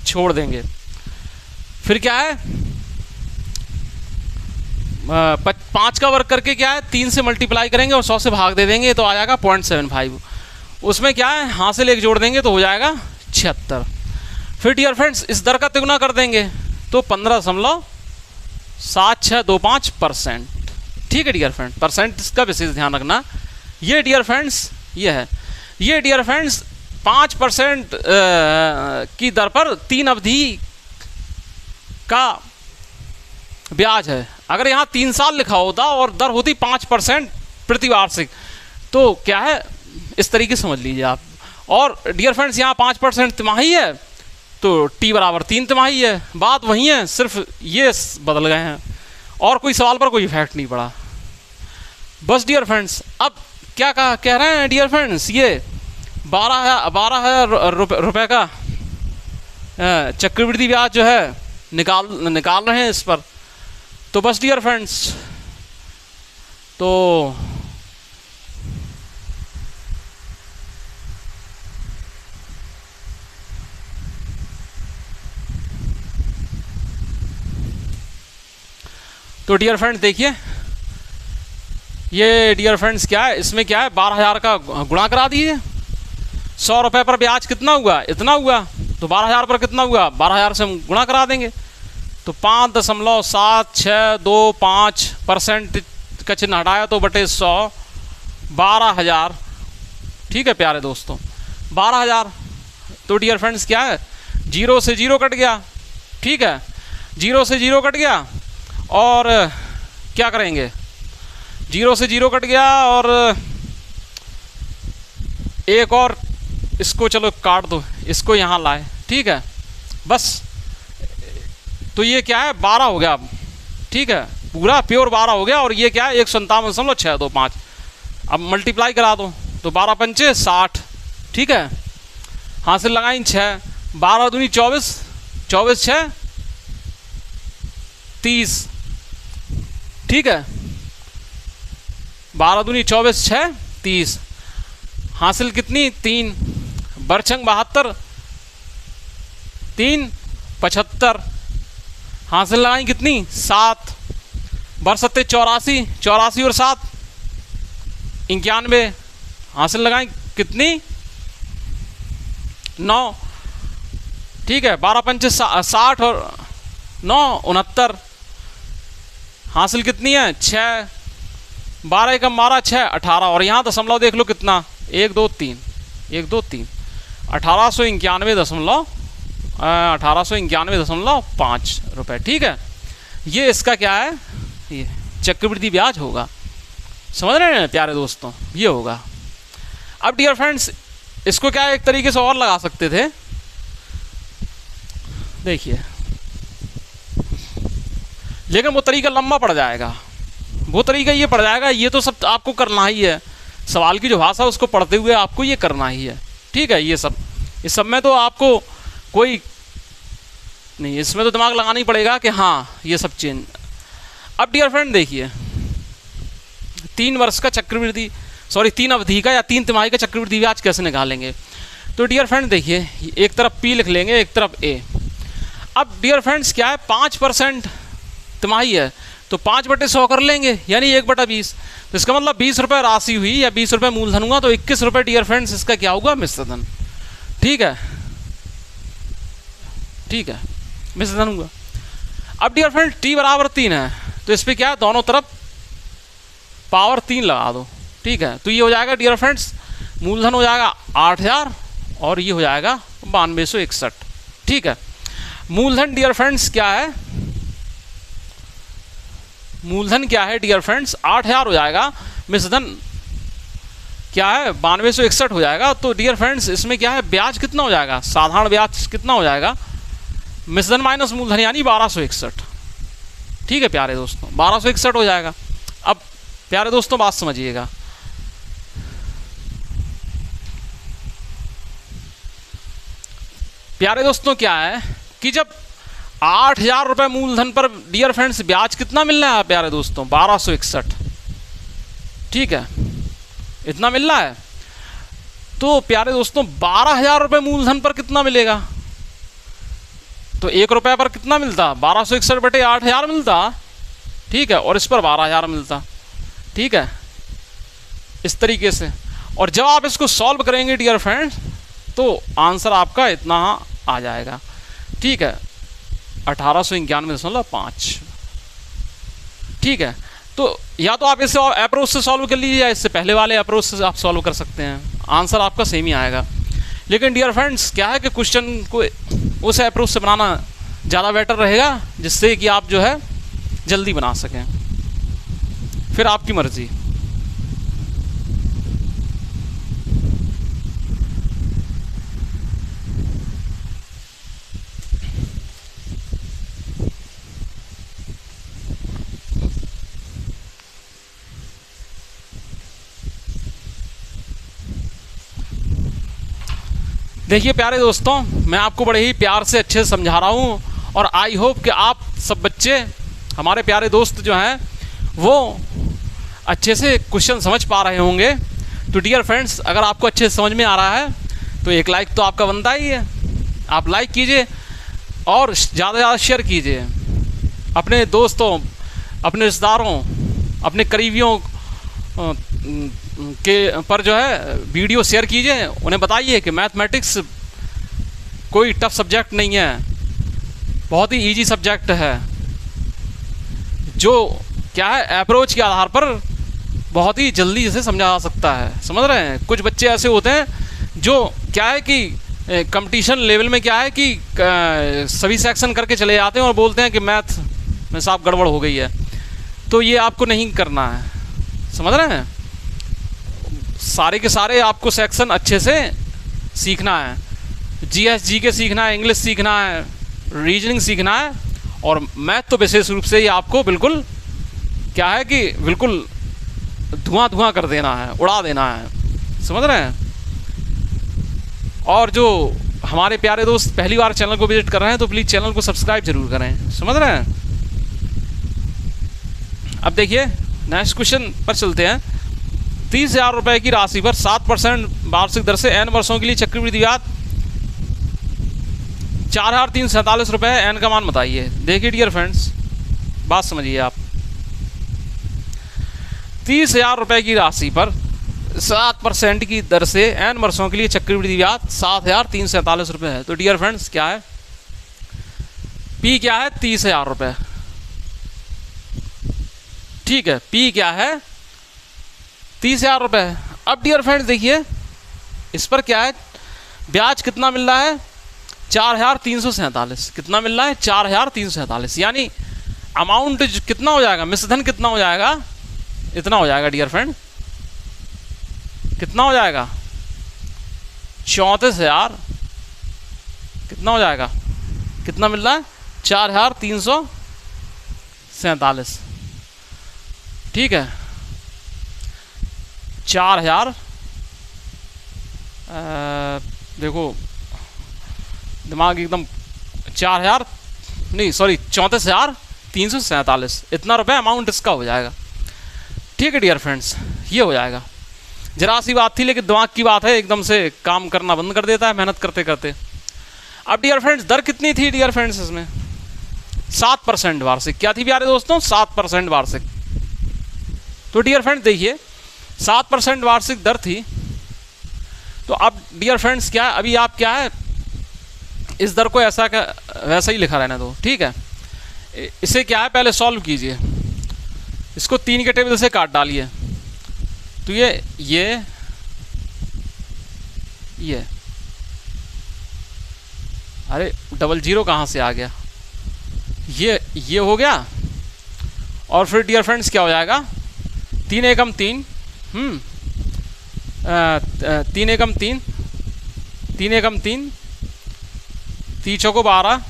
छोड़ देंगे। फिर क्या है? 5 का वर्ग करके क्या है? 3 से मल्टीप्लाई करेंगे और 100 से भाग दे देंगे, तो आ जाएगा 0.75। उसमें क्या है? हासिल 1 जोड़ देंगे तो हो जाएगा 76। फिर डियर फ्रेंड्स इस दर का तिगुना कर देंगे तो 15.7625%। ठीक है डियर फ्रेंड, परसेंट का विशेष ध्यान रखना। ये डियर फ्रेंड्स ये है, ये डियर फ्रेंड्स 5% की दर पर 3 अवधि का ब्याज है। अगर यहाँ 3 साल लिखा होता और दर होती 5% प्रतिवार्षिक, तो क्या है? इस तरीके से समझ लीजिए आप। और डियर फ्रेंड्स यहाँ 5% तिमाही है, तो टी बराबर 3 तिमाही है। बात वही है, सिर्फ ये बदल गए हैं और कोई सवाल पर कोई इफेक्ट नहीं पड़ा। बस डियर फ्रेंड्स अब क्या कह रहे हैं डियर फ्रेंड्स, ये 12,000 रुपये का चक्रवृद्धि ब्याज जो है निकाल रहे हैं इस पर। तो बस डियर फ्रेंड्स, तो डियर फ्रेंड्स देखिए, ये डियर फ्रेंड्स क्या है, इसमें क्या है? 12,000 का गुणा करा दीजिए। 100 रुपये पर ब्याज कितना हुआ? इतना हुआ। तो 12,000 पर कितना हुआ? 12,000 से हम गुणा करा देंगे, तो 5.725% का चिन्ह हटाया तो बटे 100, 12,000। ठीक है प्यारे दोस्तों, 12,000। तो डियर फ्रेंड्स क्या है? 0 से 0 कट गया। ठीक है, 0 से 0 कट गया और क्या करेंगे? 0 से 0 कट गया और एक और इसको चलो काट दो, इसको यहाँ लाए। ठीक है, बस तो ये क्या है? 12 हो गया। ठीक है, पूरा प्योर 12 हो गया। और ये क्या है? 157.625। अब मल्टीप्लाई करा दो तो 12 पंचे 60। ठीक है, हासिल लगाई 6, 12 दूनी 24, 24 6 30। ठीक है, 12 दूनी 24 6 30, हासिल कितनी 3, बरछंग 72, 3 75, हासिल लगाई कितनी 7, बरसत्ते 84, 84 और 7 91, हासिल लगाई कितनी 9, ठीक है। 12 पंचे 60 और 9 69, हासिल कितनी है 6, 12 कम 12 6 18, और यहाँ दशमलव देख लो कितना 1 2 3 1 2 3, 1891.5 रुपये, ठीक है। ये इसका क्या है, ये चक्रवृद्धि ब्याज होगा, समझ रहे हैं प्यारे दोस्तों, ये होगा। अब डियर फ्रेंड्स, इसको क्या एक तरीके से और लगा सकते थे, देखिए, लेकिन वो तरीका लंबा पड़ जाएगा, वो तरीका ये पड़ जाएगा। ये तो सब आपको करना ही है, सवाल की जो भाषा उसको पढ़ते हुए आपको ये करना ही है, ठीक है। ये सब, इस सब में तो आपको कोई नहीं, इसमें तो दिमाग लगाना ही पड़ेगा कि हाँ ये सब चेंज। अब डियर फ्रेंड देखिए, 3 वर्ष का चक्रवृद्धि, सॉरी 3 अवधि का या 3 तिमाही का चक्रवृद्धि ब्याज कैसे निकालेंगे। तो डियर फ्रेंड देखिए, एक तरफ P लिख लेंगे, एक तरफ A। अब डियर फ्रेंड्स क्या है, 5% तिमाही है तो 5/100 कर लेंगे, यानी 1/20। तो इसका मतलब 20 रुपये राशि हुई या 20 रुपये मूलधन हुआ, तो 21 रुपये डियर फ्रेंड्स इसका क्या होगा, मिश्रधन, ठीक है, ठीक है, मिश्रधन हुआ। अब डियर फ्रेंड T बराबर 3 है, तो इस पर क्या है, दोनों तरफ पावर 3 लगा दो, ठीक है। तो ये हो जाएगा डियर फ्रेंड्स, मूलधन हो जाएगा 8000 और ये हो जाएगा 9261, ठीक है। मूलधन डियर फ्रेंड्स क्या है, मूलधन क्या है डियर फ्रेंड्स 8000 हो जाएगा, मिश्रधन क्या है 9261 हो जाएगा। तो डियर फ्रेंड्स इसमें क्या है, ब्याज कितना हो जाएगा, साधारण ब्याज कितना हो जाएगा, मिश्रधन माइनस मूलधन यानी 1261, ठीक है प्यारे दोस्तों, 1261 हो जाएगा। अब प्यारे दोस्तों बात समझिएगा, प्यारे दोस्तों क्या है कि जब 8000 रुपये मूलधन पर डियर फ्रेंड्स ब्याज कितना मिल रहा है प्यारे दोस्तों, 1261, ठीक है, इतना मिल रहा है। तो प्यारे दोस्तों 12000 रुपये मूलधन पर कितना मिलेगा, तो 1 रुपये पर कितना मिलता, 1261/8000 मिलता, ठीक है, और इस पर 12000 मिलता, ठीक है, इस तरीके से। और जब आप इसको सॉल्व करेंगे डियर फ्रेंड्स, तो आंसर आपका इतना आ जाएगा, ठीक है, 1891.5, ठीक है। तो या तो आप इसे अप्रोच से सॉल्व कर लीजिए या इससे पहले वाले अप्रोच से आप सॉल्व कर सकते हैं, आंसर आपका सेम ही आएगा। लेकिन डियर फ्रेंड्स क्या है कि क्वेश्चन को उस अप्रोच से बनाना ज़्यादा बेटर रहेगा, जिससे कि आप जो है जल्दी बना सकें, फिर आपकी मर्ज़ी। देखिए प्यारे दोस्तों, मैं आपको बड़े ही प्यार से अच्छे से समझा रहा हूँ, और आई होप कि आप सब बच्चे, हमारे प्यारे दोस्त जो हैं, वो अच्छे से क्वेश्चन समझ पा रहे होंगे। तो डियर फ्रेंड्स, अगर आपको अच्छे से समझ में आ रहा है तो एक लाइक तो आपका बनता ही है, आप लाइक कीजिए और ज़्यादा से ज़्यादा शेयर कीजिए अपने दोस्तों, अपने रिश्तेदारों, अपने करीबियों के पर जो है वीडियो शेयर कीजिए, उन्हें बताइए कि मैथमेटिक्स कोई टफ सब्जेक्ट नहीं है, बहुत ही इजी सब्जेक्ट है, जो क्या है अप्रोच के आधार पर बहुत ही जल्दी से समझा जा सकता है, समझ रहे हैं। कुछ बच्चे ऐसे होते हैं जो क्या है कि कंपटीशन लेवल में क्या है कि सभी सेक्शन करके चले जाते हैं और बोलते हैं कि मैथ में साफ गड़बड़ हो गई है, तो ये आपको नहीं करना है, समझ रहे हैं। सारे के सारे आपको सेक्शन अच्छे से सीखना है, जीएस जीके सीखना है, इंग्लिश सीखना है, रीजनिंग सीखना है, और मैथ तो विशेष रूप से ही आपको बिल्कुल क्या है कि बिल्कुल धुआं धुआं कर देना है, उड़ा देना है, समझ रहे हैं। और जो हमारे प्यारे दोस्त पहली बार चैनल को विजिट कर रहे हैं तो प्लीज़ चैनल को सब्सक्राइब जरूर करें, समझ रहे हैं। अब देखिए नेक्स्ट क्वेश्चन पर चलते हैं। 30,000 रुपये की राशि पर 7% वार्षिक दर से n वर्षों के लिए चक्रवृद्धि ब्याज 4,347 रुपये n का मान बताइए। देखिए डियर फ्रेंड्स, बात समझिए आप। 30,000 रुपये की राशि पर 7% की दर से n वर्षों के लिए चक्रवृद्धि ब्याज 7,347 रुपये है। तो डियर फ्रेंड्स क्या है, P क्या है, 30,000 रुपये। ठीक है, P क्या है, 30,000 रुपये। अब डियर फ्रेंड्स देखिए, इस पर क्या है, ब्याज कितना मिल रहा है, 4,347। कितना मिल रहा है, 4,347। यानी अमाउंट कितना हो जाएगा, मिश्रधन कितना हो जाएगा, इतना हो जाएगा डियर फ्रेंड। कितना हो जाएगा, 34,000। कितना हो जाएगा, कितना मिल रहा है, 4,347। ठीक है, 4,000 देखो दिमाग एकदम 4,000 नहीं सॉरी 34,347 इतना रुपए अमाउंट इसका हो जाएगा। ठीक है डियर फ्रेंड्स, ये हो जाएगा। जरा सी बात थी लेकिन दिमाग की बात है, एकदम से काम करना बंद कर देता है मेहनत करते करते। अब डियर फ्रेंड्स दर कितनी थी डियर फ्रेंड्स इसमें, 7% वार्षिक। क्या थी प्यारे दोस्तों, 7% वार्षिक। तो डियर फ्रेंड्स देखिए 7% वार्षिक दर थी। तो अब डियर फ्रेंड्स क्या है, अभी आप क्या है, इस दर को ऐसा का वैसा ही लिखा रहने दो। ठीक है, इसे क्या है पहले सॉल्व कीजिए, इसको 3 के टेबल से काट डालिए। तो ये अरे 00 कहाँ से आ गया, ये हो गया। और फिर डियर फ्रेंड्स क्या हो जाएगा, 3 एकम 3 3 एकम 3 3 एकम 3 3 चौको 12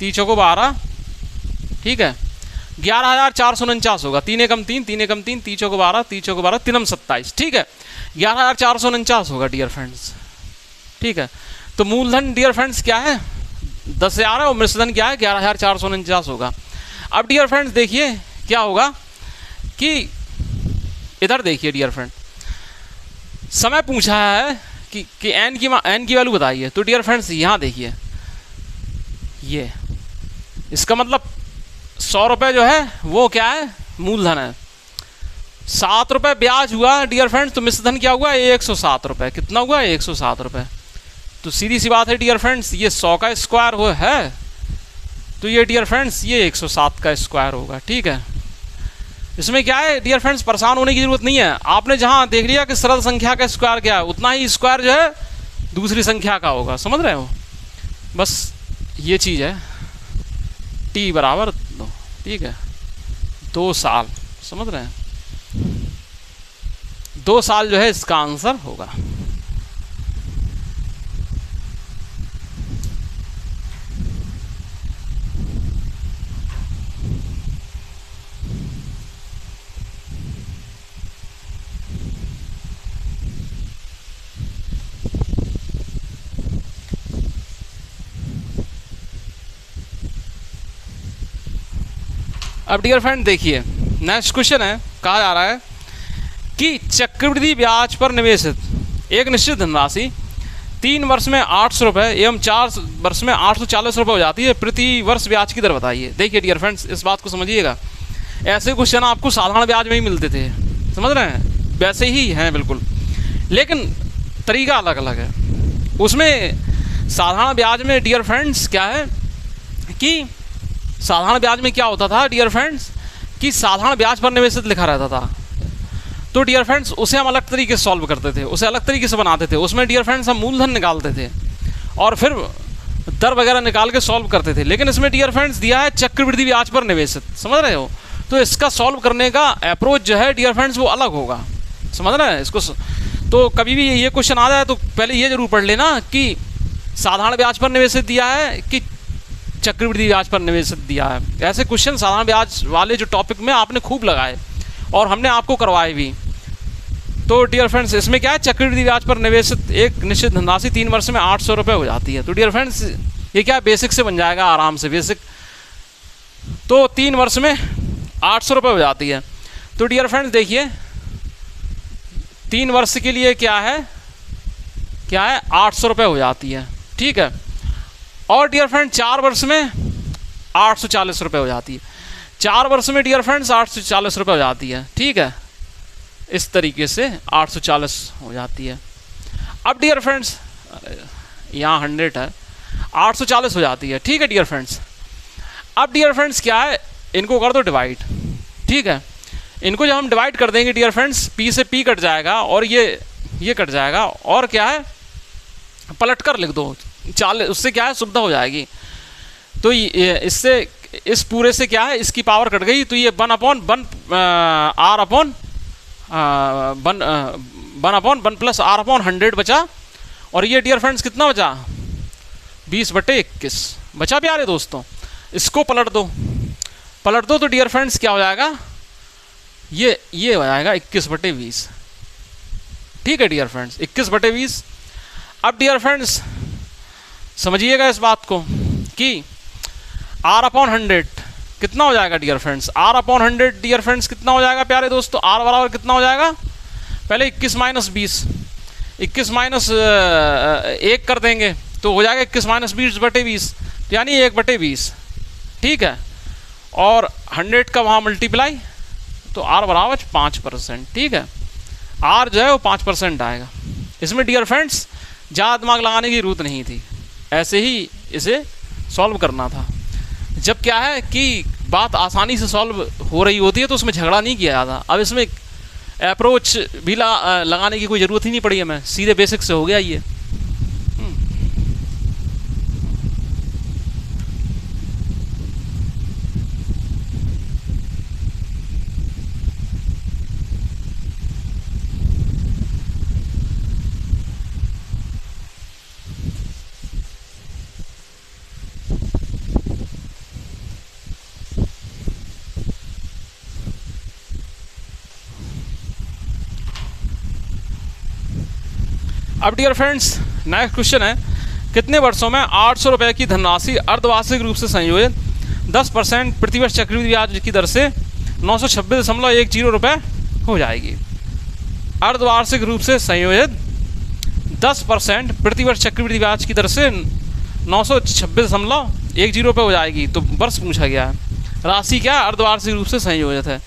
3 चौको 12। ठीक है, 11,449 होगा। 3 एकम 3 3 एकम 3 3 चौको 12 3 चौको 12 3 27। ठीक है, 11,449 होगा डियर फ्रेंड्स। ठीक है, तो मूलधन डियर फ्रेंड्स क्या है, 10,000 है और मिश्रधन क्या है, 11,449 होगा। अब डियर फ्रेंड्स देखिए क्या होगा कि इधर देखिए डियर फ्रेंड, समय पूछा है कि n की वैल्यू बताइए। तो डियर फ्रेंड्स यहाँ देखिए, ये इसका मतलब 100 रुपये जो है वो क्या है, मूलधन है। 7 रुपये ब्याज हुआ डियर फ्रेंड्स, तो मिश्रधन क्या हुआ, 107 रुपये। कितना हुआ, 107 रुपये। तो सीधी सी बात है डियर फ्रेंड्स, ये 100 का स्क्वायर हो है, तो ये डियर फ्रेंड्स ये 107 का स्क्वायर होगा। ठीक है, इसमें क्या है डियर फ्रेंड्स, परेशान होने की जरूरत नहीं है। आपने जहाँ देख लिया कि सरल संख्या का स्क्वायर क्या है, उतना ही स्क्वायर जो है दूसरी संख्या का होगा। समझ रहे हो, बस ये चीज़ है। t बराबर 2। ठीक है, 2 साल। समझ रहे हैं, 2 साल जो है इसका आंसर होगा। अब डियर फ्रेंड देखिए नेक्स्ट क्वेश्चन है, कहा जा रहा है कि चक्रवृद्धि ब्याज पर निवेशित एक निश्चित धनराशि 3 वर्ष में 800 रुपये एवं 4 वर्ष में 840 रुपये हो जाती है। प्रति वर्ष ब्याज की दर बताइए। देखिए डियर फ्रेंड्स, इस बात को समझिएगा, ऐसे क्वेश्चन आपको साधारण ब्याज में ही मिलते थे। समझ रहे हैं, वैसे ही हैं बिल्कुल, लेकिन तरीका अलग अलग है। उसमें साधारण ब्याज में डियर फ्रेंड्स क्या है कि साधारण ब्याज में क्या होता था डियर फ्रेंड्स, कि साधारण ब्याज पर निवेशित लिखा रहता था। तो डियर फ्रेंड्स उसे हम अलग तरीके से सॉल्व करते थे, उसे अलग तरीके से बनाते थे। उसमें डियर फ्रेंड्स हम मूलधन निकालते थे और फिर दर वगैरह निकाल के सॉल्व करते थे। लेकिन इसमें डियर फ्रेंड्स दिया है चक्रवृद्धि ब्याज पर निवेशित। समझ रहे हो, तो इसका सॉल्व करने का अप्रोच जो है डियर फ्रेंड्स वो अलग होगा। समझ रहे हैं इसको। तो कभी भी ये क्वेश्चन आ जाए तो पहले ये जरूर पढ़ लेना कि साधारण ब्याज पर निवेशित दिया है कि चक्रवृद्धि ब्याज पर निवेशित दिया है। ऐसे क्वेश्चन साधारण ब्याज वाले जो टॉपिक में आपने खूब लगाए और हमने आपको करवाए भी। तो डियर फ्रेंड्स इसमें क्या है, चक्रवृद्धि ब्याज पर निवेशित एक निश्चित धनराशि 3 वर्ष में 800 रुपये हो जाती है। तो डियर फ्रेंड्स ये क्या बेसिक से बन जाएगा आराम से, बेसिक। तो 3 वर्ष में 800 रुपये हो जाती है। तो डियर फ्रेंड्स देखिए 3 वर्ष के लिए क्या है 800 रुपये हो जाती है, ठीक है। और डियर फ्रेंड 4 वर्ष में 840 रुपये हो जाती है। 4 वर्ष में डियर फ्रेंड्स 840 रुपये हो जाती है, ठीक है। इस तरीके से 840 हो जाती है। अब डियर फ्रेंड्स यहाँ 100 है, 840 हो जाती है, ठीक है डियर फ्रेंड्स। अब डियर फ्रेंड्स क्या है, इनको कर दो डिवाइड, ठीक है। इनको जब हम डिवाइड कर देंगे डियर फ्रेंड्स, पी से पी कट जाएगा और ये कट जाएगा, और क्या है पलट कर लिख दो 40, उससे क्या है सुविधा हो जाएगी। तो इससे इस पूरे से क्या है इसकी पावर कट गई, तो ये 1/1 प्लस r अपॉन 100 बचा। और ये डियर फ्रेंड्स कितना बचा 20/21 बचा प्यारे दोस्तों। इसको पलट दो तो डियर फ्रेंड्स क्या हो जाएगा, ये हो जाएगा 21/20, ठीक है डियर फ्रेंड्स 21/20। अब डियर फ्रेंड्स समझिएगा इस बात को कि r अपॉन 100 कितना हो जाएगा dear friends, r upon 100 dear friends कितना हो जाएगा प्यारे दोस्तों, r बराबर कितना हो जाएगा, पहले 21 माइनस 20, 21 माइनस 1 कर देंगे तो हो जाएगा 21 माइनस 20/20, यानी 1/20, ठीक है। और 100 का वहाँ मल्टीप्लाई, तो r बराबर 5%, ठीक है। r जो है वो 5% आएगा। इसमें डियर फ्रेंड्स ज़्यादा दिमाग लगाने की ज़रूरत नहीं थी, ऐसे ही इसे सॉल्व करना था। जब क्या है कि बात आसानी से सॉल्व हो रही होती है तो उसमें झगड़ा नहीं किया जाता। अब इसमें अप्रोच भी लगाने की कोई ज़रूरत ही नहीं पड़ी हमें, सीधे बेसिक से हो गया ये। अब डियर फ्रेंड्स नेक्स्ट क्वेश्चन है, कितने वर्षों में 800 रुपये की धनराशि अर्धवार्षिक रूप से संयोजित 10% प्रतिवर्ष चक्रवृद्धि ब्याज की दर से 926.10 रुपये हो जाएगी। अर्धवार्षिक रूप से संयोजित 10% प्रतिवर्ष चक्रवृद्धि ब्याज की दर से 926.10 रुपये हो जाएगी। तो वर्ष पूछा गया है, राशि क्या है अर्धवार्षिक रूप से संयोजित है,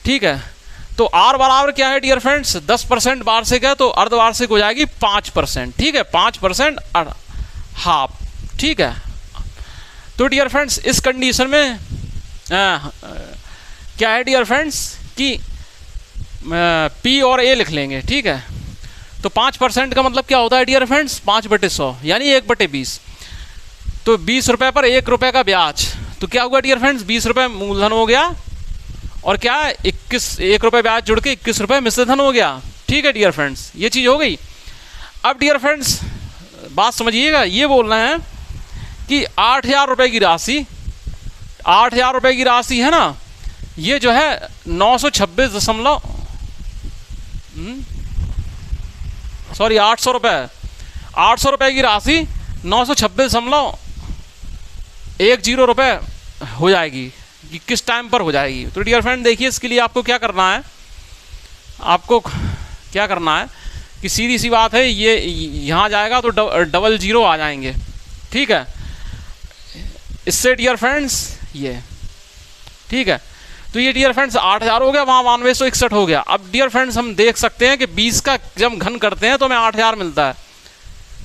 ठीक है। तो r बराबर क्या है डियर फ्रेंड्स 10% वार्षिक है, तो अर्धवार्षिक हो जाएगी 5%, ठीक है। 5% हाफ, ठीक है। तो डियर फ्रेंड्स इस कंडीशन में क्या है डियर फ्रेंड्स कि P और A लिख लेंगे, ठीक है। तो 5% का मतलब क्या होता है डियर फ्रेंड्स 5/100 यानी 1/20। तो 20 रुपये पर 1 रुपये का ब्याज, तो क्या हुआ डियर फ्रेंड्स 20 रुपये मूलधन हो गया, और क्या 1 रुपये ब्याज जुड़ के 21 रुपये मिश्र धन हो गया, ठीक है डियर फ्रेंड्स, ये चीज़ हो गई। अब डियर फ्रेंड्स बात समझिएगा, ये बोलना है कि 8,000 रुपये की राशि, 8,000 रुपये की राशि है ना, ये जो है 800 रुपये, 800 रुपये की राशि 926.10 रुपये हो जाएगी कि किस टाइम पर हो जाएगी। तो डियर फ्रेंड देखिए इसके लिए आपको क्या करना है, आपको क्या करना है कि सीधी सी बात है, ये यहाँ जाएगा तो डबल जीरो आ जाएंगे, ठीक है। इससे डियर फ्रेंड्स ये ठीक है, तो ये डियर फ्रेंड्स 8,000 हो गया, वहाँ 9261 हो गया। अब डियर फ्रेंड्स हम देख सकते हैं कि 20 का जब घन करते हैं तो हमें 8,000 मिलता है,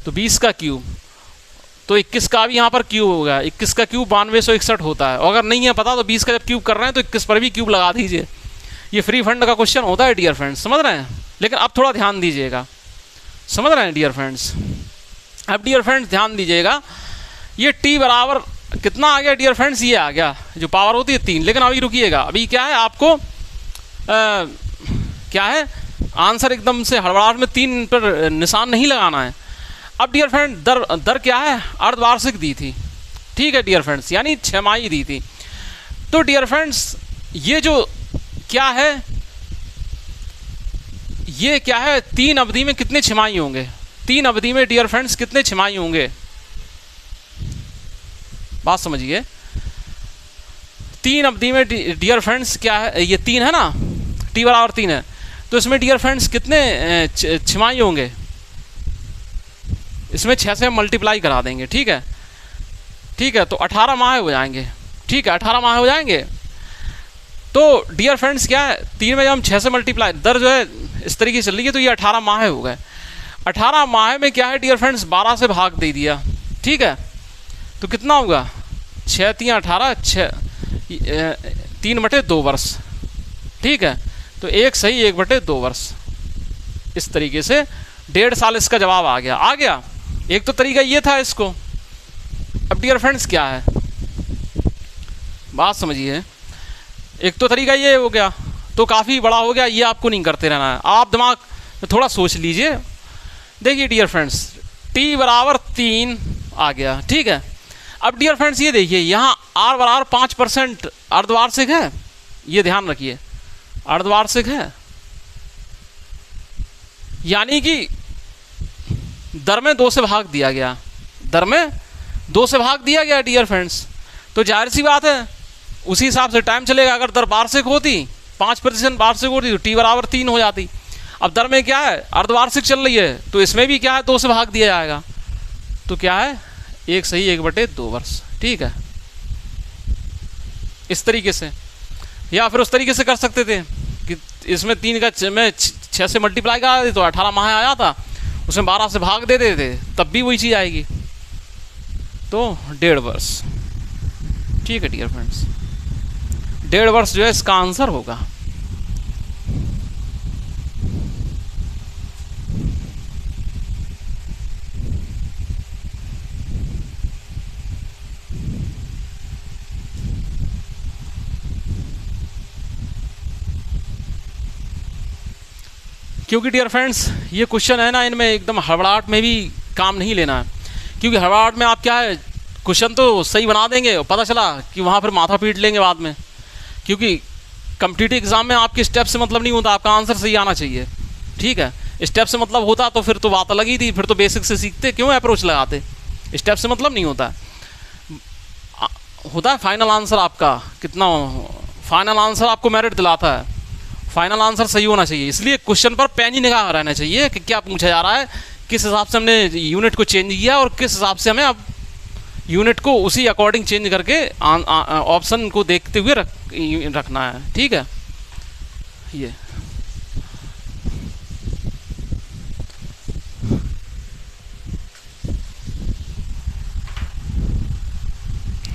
तो 20 का क्यूब, तो 21 का भी यहाँ पर क्यूब होगा, 21 का क्यूब 9261 होता है। और अगर नहीं है पता तो 20 का जब क्यूब कर रहे हैं तो 21 पर भी क्यूब लगा दीजिए। ये फ्री फंड का क्वेश्चन होता है डियर फ्रेंड्स, समझ रहे हैं। लेकिन अब थोड़ा ध्यान दीजिएगा, समझ रहे हैं डियर फ्रेंड्स। अब डियर फ्रेंड्स ध्यान दीजिएगा, ये टी बराबर कितना आ गया डियर फ्रेंड्स, ये आ गया, जो पावर होती है 3। लेकिन अभी रुकिएगा, अभी क्या है आपको क्या है आंसर एकदम से हड़बड़ाहट में 3 पर निशान नहीं लगाना है। अब डियर फ्रेंड दर क्या है अर्धवार्षिक दी थी, ठीक है डियर फ्रेंड्स, यानी 6 माही दी थी। तो डियर फ्रेंड्स ये जो क्या है, ये क्या है 3 अवधि में कितने छमाही होंगे, 3 अवधि में डियर फ्रेंड्स कितने छमाही होंगे, बात समझिए। 3 अवधि में डियर फ्रेंड्स क्या है, ये 3 है ना, टी बराबर 3 है, तो इसमें डियर फ्रेंड्स कितने छिमाही होंगे, इसमें 6 से हम मल्टीप्लाई करा देंगे। ठीक है, ठीक है, तो 18 माह हो जाएंगे। ठीक है, 18 माह हो जाएंगे। तो डियर फ्रेंड्स क्या है, 3 में जब हम 6 से मल्टीप्लाई, दर जो है इस तरीके से चल रही है, तो ये 18 माह हो गए। 18 माह में क्या है डियर फ्रेंड्स, 12 से भाग दे दिया। ठीक है, तो कितना होगा, 6 3 18, 3/2 वर्ष। ठीक है, तो 1 सही 1/2 वर्ष। इस तरीके से 1.5 साल इसका जवाब आ गया। एक तो तरीका ये था इसको। अब डियर फ्रेंड्स क्या है, बात समझिए, एक तो तरीका ये हो गया, तो काफ़ी बड़ा हो गया, ये आपको नहीं करते रहना है, आप दिमाग में थोड़ा सोच लीजिए। देखिए डियर फ्रेंड्स, t बराबर 3 आ गया। ठीक है, अब डियर फ्रेंड्स ये देखिए, यहाँ r बराबर 5% अर्धवार्षिक है, ये ध्यान रखिए, अर्धवार्षिक है, यानी कि दर में 2 से भाग दिया गया, दर में 2 से भाग दिया गया डियर फ्रेंड्स। तो जाहिर सी बात है उसी हिसाब से टाइम चलेगा। अगर दर वार्षिक होती, 5% वार्षिक होती, तो t बराबर 3 हो जाती। अब दर में क्या है, अर्धवार्षिक चल रही है, तो इसमें भी क्या है, 2 से भाग दिया जाएगा, तो क्या है, 1 सही 1/2 वर्ष। ठीक है, इस तरीके से, या फिर उस तरीके से कर सकते थे कि इसमें 3 का मैं 6 से मल्टीप्लाई करा देते तो 18 माह आया था, उसमें 12 से भाग दे देते, तब भी वही चीज़ आएगी, तो 1.5 वर्ष। ठीक है डियर फ्रेंड्स, 1.5 वर्ष जो है इसका आंसर होगा। क्योंकि डियर फ्रेंड्स ये क्वेश्चन है ना, इनमें एकदम हड़बड़ाहट में भी काम नहीं लेना है, क्योंकि हड़बड़ाहट में आप क्या है, क्वेश्चन तो सही बना देंगे और पता चला कि वहाँ फिर माथा पीट लेंगे बाद में, क्योंकि कॉम्पिटिटिव एग्जाम में आपके स्टेप से मतलब नहीं होता, आपका आंसर सही आना चाहिए। ठीक है, स्टेप से मतलब होता तो फिर तो बात अलग ही थी, फिर तो बेसिक से सीखते, क्यों अप्रोच लगाते। स्टेप से मतलब नहीं होता, होता है फाइनल आंसर आपका कितना, फाइनल आंसर आपको मेरिट दिलाता है, फाइनल आंसर सही होना चाहिए। इसलिए क्वेश्चन पर पैनी निगाह रहना चाहिए कि क्या पूछा जा रहा है, किस हिसाब से हमने यूनिट को चेंज किया और किस हिसाब से हमें अब यूनिट को उसी अकॉर्डिंग चेंज करके ऑप्शन को देखते हुए रखना है। ठीक है, ये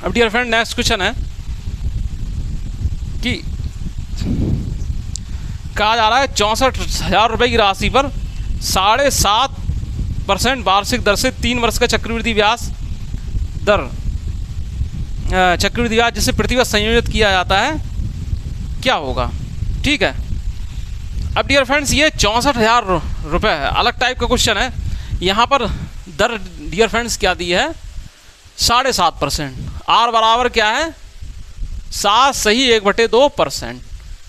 अब डियर फ्रेंड नेक्स्ट क्वेश्चन है कि कहा जा रहा है 64,000 रुपये की राशि पर 7.5% वार्षिक दर से 3 वर्ष का चक्रवृद्धि ब्याज दर, चक्रवृद्धि ब्याज जिसे प्रतिवर्ष संयोजित किया जाता है, क्या होगा। ठीक है, अब डियर फ्रेंड्स ये 64,000 रुपये है, अलग टाइप का क्वेश्चन है। यहाँ पर दर डियर फ्रेंड्स क्या दी है, 7.5%, आर बराबर क्या है, 7 सही 1/2%।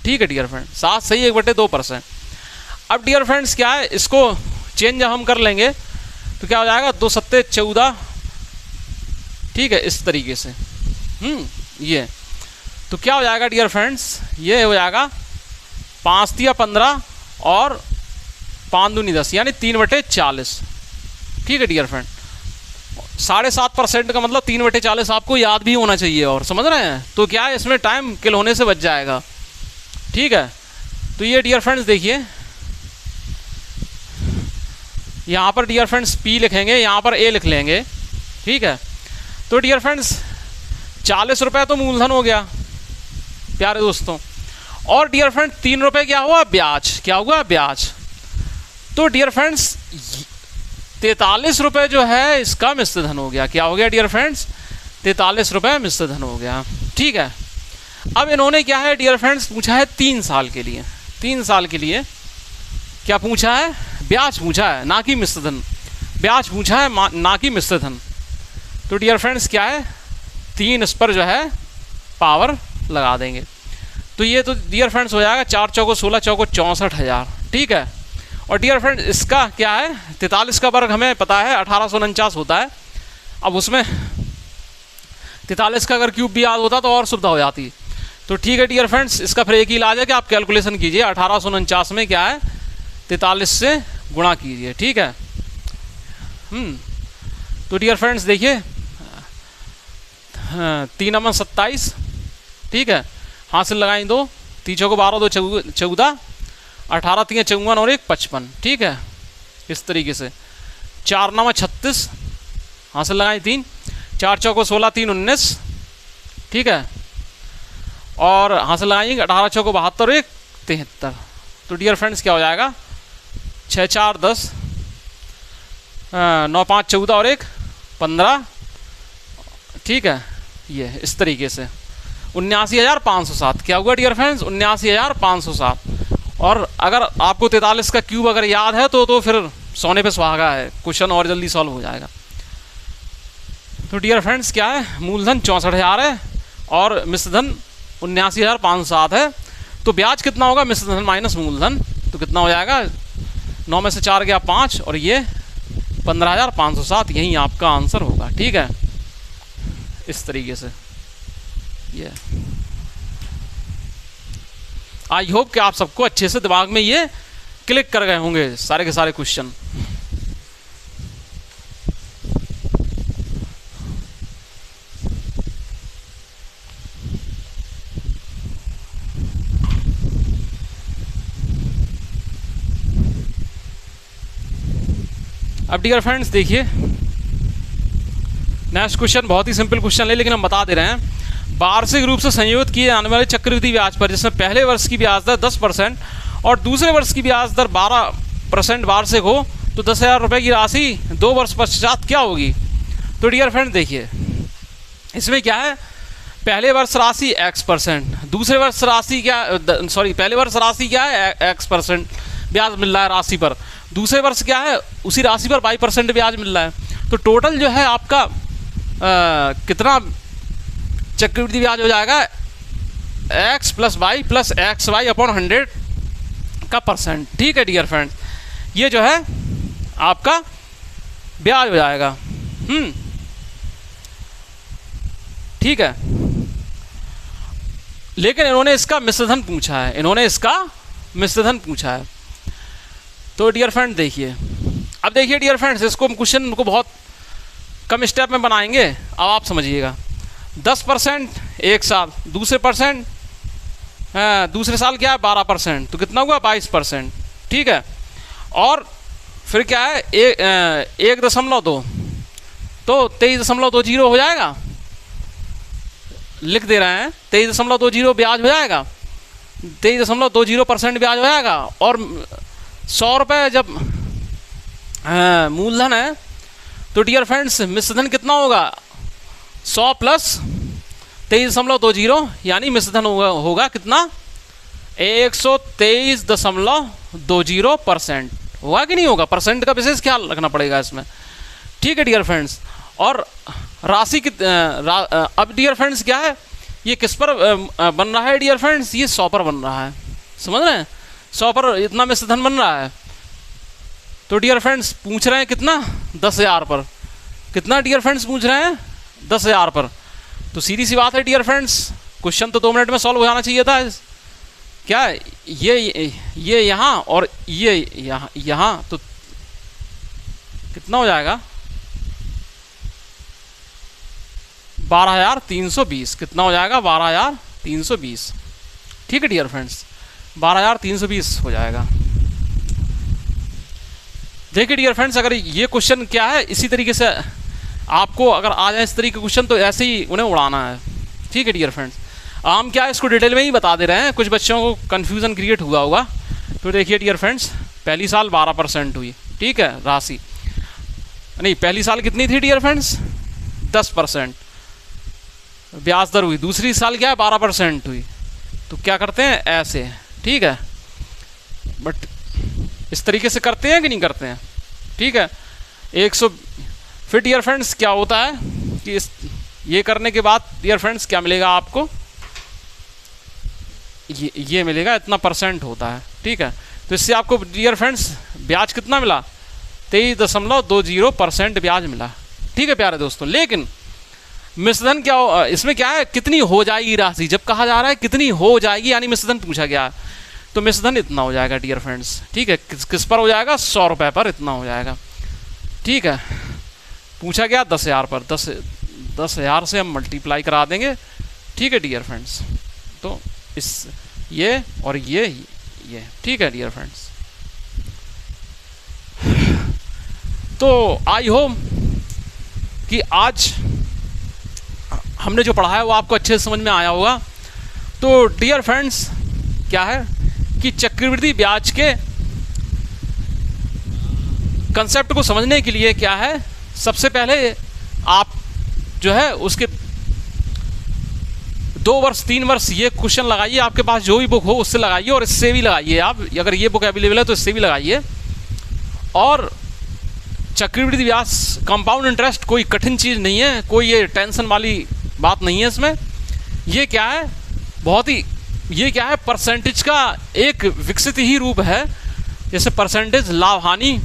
ठीक है डियर फ्रेंड, 7 सही 1/2%। अब डियर फ्रेंड्स क्या है, इसको चेंज हम कर लेंगे तो क्या हो जाएगा, 2 सत्ते 14। ठीक है, इस तरीके से ये तो क्या हो जाएगा डियर फ्रेंड्स, ये हो जाएगा 5 तिया 15 और 5 दूनी 10, यानी 3/40। ठीक है डियर फ्रेंड, 7.5% का मतलब 3/40 आपको याद भी होना चाहिए, और समझ रहे हैं, तो क्या है इसमें टाइम किल होने से बच जाएगा। ठीक है, तो ये डियर फ्रेंड्स देखिए, यहाँ पर डियर फ्रेंड्स P लिखेंगे, यहाँ पर A लिख लेंगे। ठीक है, तो डियर फ्रेंड्स 40 रुपये तो मूलधन हो गया प्यारे दोस्तों, और डियर फ्रेंड 3 रुपये क्या हुआ, ब्याज, क्या हुआ, ब्याज। तो डियर फ्रेंड्स 43 रुपये जो है इसका मिश्र धन हो गया, क्या हो गया डियर फ्रेंड्स, 43 रुपये मिश्र धन हो गया। ठीक है, अब इन्होंने क्या है डियर फ्रेंड्स पूछा है 3 साल के लिए, 3 साल के लिए क्या पूछा है, ब्याज पूछा है, ना कि मिश्र धन, ब्याज पूछा है ना कि मिश्र धन। तो डियर फ्रेंड्स क्या है, 3 इस पर जो है पावर लगा देंगे, तो ये तो डियर फ्रेंड्स हो जाएगा 4 चौको 16 चौको 64,000। ठीक है, और डियर फ्रेंड इसका क्या है, 43 का वर्ग हमें पता है 1849 होता है। अब उसमें 43 का अगर क्यूब भी याद होता तो और सुविधा हो जाती। तो ठीक है डियर फ्रेंड्स, इसका फिर एक ही इलाज है कि आप कैलकुलेशन कीजिए 1849 में क्या है 43 से गुणा कीजिए, ठीक है। तो डियर फ्रेंड्स देखिए 3 अमन 27, ठीक है, हासिल लगाएं 2, 3 चौको 12, 2 14, 18 3 54 और 1 55, ठीक है, इस तरीके से। 4 9 36, हासिल लगाएं 3, 4 चौको 16, 3 19, ठीक है, और हासिल लगाएंगे 18 चौको 72, 1 73। तो डियर फ्रेंड्स क्या हो जाएगा 6 4 10, 9 5 14 और 1 15, ठीक है, ये इस तरीके से 79,507 क्या हुआ डियर फ्रेंड्स 79,507। और अगर आपको 43 का क्यूब अगर याद है तो फिर सोने पे सुहागा है, क्वेश्चन और जल्दी सॉल्व हो जाएगा। तो डियर फ्रेंड्स क्या है मूलधन 64,000 है और मिश्रधन 79,507 है। तो ब्याज कितना होगा मिश्रधन माइनस मूलधन, तो कितना हो जाएगा 9 में से 4 गया 5 और ये 15,507, यही आपका आंसर होगा, ठीक है, इस तरीके से। ये आई होप कि आप सबको अच्छे से दिमाग में ये क्लिक कर गए होंगे सारे के सारे क्वेश्चन। अब डियर फ्रेंड्स देखिए नेक्स्ट क्वेश्चन बहुत ही सिंपल क्वेश्चन है, लेकिन हम बता दे रहे हैं वार्षिक रूप से संयोजित किए जाने वाले चक्रवृद्धि ब्याज पर, जिसमें पहले वर्ष की ब्याज दर 10% और दूसरे वर्ष की ब्याज दर 12% वार्षिक हो, तो 10,000 रुपये की राशि 2 वर्ष पश्चात क्या होगी। तो डियर फ्रेंड देखिए इसमें क्या है पहले वर्ष राशि x%, दूसरे वर्ष राशि क्या पहले वर्ष राशि क्या है x% ब्याज मिल रहा है राशि पर, दूसरे वर्ष क्या है उसी राशि पर y% ब्याज मिल रहा है। तो टोटल जो है आपका कितना चक्रवृद्धि ब्याज हो जाएगा x + y + xy/100 का परसेंट, ठीक है डियर फ्रेंड्स, ये जो है आपका ब्याज हो जाएगा। ठीक है, लेकिन इन्होंने इसका मिश्रधन पूछा है, इन्होंने इसका मिश्रधन पूछा है। तो डियर फ्रेंड देखिए, अब देखिए डियर फ्रेंड्स इसको क्वेश्चन को बहुत कम स्टेप में बनाएंगे। अब आप समझिएगा 10% एक साल, दूसरे साल क्या है 12%, तो कितना हुआ 22%, ठीक है। और फिर क्या है 1.2 तो 23.20 हो जाएगा, लिख दे रहे हैं 23.20 ब्याज हो जाएगा, 23.20% ब्याज हो जाएगा। और 100 रुपये जब मूलधन है तो डियर फ्रेंड्स मिश्रधन कितना होगा 100 + 23.20 यानी मिश्रधन होगा कितना 123.20% होगा कि नहीं होगा। परसेंट का विशेष ख्याल रखना पड़ेगा इसमें, ठीक है डियर फ्रेंड्स। और राशि अब डियर फ्रेंड्स क्या है ये किस पर बन रहा है डियर फ्रेंड्स, ये 100 पर बन रहा है, समझ रहे हैं 100 पर इतना मिश्रधन बन रहा है। तो डियर फ्रेंड्स पूछ रहे हैं कितना 10,000 पर, कितना डियर फ्रेंड्स पूछ रहे हैं 10,000 पर। तो सीधी सी बात है डियर फ्रेंड्स क्वेश्चन तो 2 मिनट में सॉल्व हो जाना चाहिए था। क्या ये यहाँ और ये यहाँ तो कितना हो जाएगा 12,320, कितना हो जाएगा 12,320, ठीक है डियर फ्रेंड्स 12,320 हो जाएगा। देखिए डियर फ्रेंड्स अगर ये क्वेश्चन क्या है इसी तरीके से आपको अगर आ जाए इस तरीके के क्वेश्चन तो ऐसे ही उन्हें उड़ाना है, ठीक है डियर फ्रेंड्स। हम क्या है इसको डिटेल में ही बता दे रहे हैं, कुछ बच्चों को कन्फ्यूज़न क्रिएट हुआ होगा। तो देखिए डियर फ्रेंड्स पहली साल 12% हुई, ठीक है राशि, नहीं पहली साल कितनी थी डियर फ्रेंड्स 10% ब्याज दर हुई, दूसरी साल क्या है 12% हुई। तो क्या करते हैं ऐसे, ठीक है, बट इस तरीके से करते हैं कि नहीं करते हैं, ठीक है 100। फिर डियर फ्रेंड्स क्या होता है कि ये करने के बाद डियर फ्रेंड्स क्या मिलेगा आपको, ये मिलेगा इतना % होता है, ठीक है। तो इससे आपको डियर फ्रेंड्स ब्याज कितना मिला 23.20% ब्याज मिला, ठीक है प्यारे दोस्तों। लेकिन मिश्रधन क्या इसमें क्या है, कितनी हो जाएगी राशि, जब कहा जा रहा है कितनी हो जाएगी यानी मिश्रधन पूछा गया है, तो मिश्रधन इतना हो जाएगा डियर फ्रेंड्स। ठीक है, किस पर हो जाएगा, 100 रुपये पर इतना हो जाएगा। ठीक है, पूछा गया 10,000 पर, 10,000 से हम मल्टीप्लाई करा देंगे। ठीक है डियर फ्रेंड्स, तो इस ये और ये ठीक है डियर फ्रेंड्स। तो आई होप कि आज हमने जो पढ़ा है वो आपको अच्छे से समझ में आया होगा। तो डियर फ्रेंड्स क्या है कि चक्रवृद्धि ब्याज के कंसेप्ट को समझने के लिए क्या है, सबसे पहले आप जो है उसके 2 वर्ष 3 वर्ष ये क्वेश्चन लगाइए, आपके पास जो भी बुक हो उससे लगाइए और इससे भी लगाइए। आप अगर ये बुक अवेलेबल है तो इससे भी लगाइए। और चक्रवृद्धि ब्याज कंपाउंड इंटरेस्ट कोई कठिन चीज़ नहीं है, कोई ये टेंशन वाली बात नहीं है इसमें। ये क्या है, बहुत ही ये क्या है, परसेंटेज का एक विकसित ही रूप है। जैसे परसेंटेज, लाभ हानि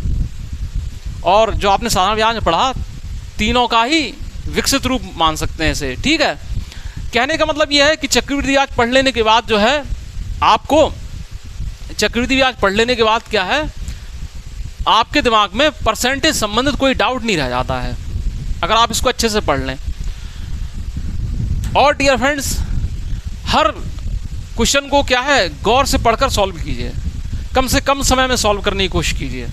और जो आपने साधारण ब्याज में पढ़ा, तीनों का ही विकसित रूप मान सकते हैं इसे। ठीक है, कहने का मतलब यह है कि चक्रवृद्धि ब्याज पढ़ लेने के बाद जो है आपको चक्रवृद्धि ब्याज पढ़ लेने के बाद क्या है, आपके दिमाग में परसेंटेज संबंधित कोई डाउट नहीं रह जाता है अगर आप इसको अच्छे से पढ़ लें। और डियर फ्रेंड्स, हर क्वेश्चन को क्या है गौर से पढ़कर सॉल्व कीजिए, कम से कम समय में सॉल्व करने की कोशिश कीजिए।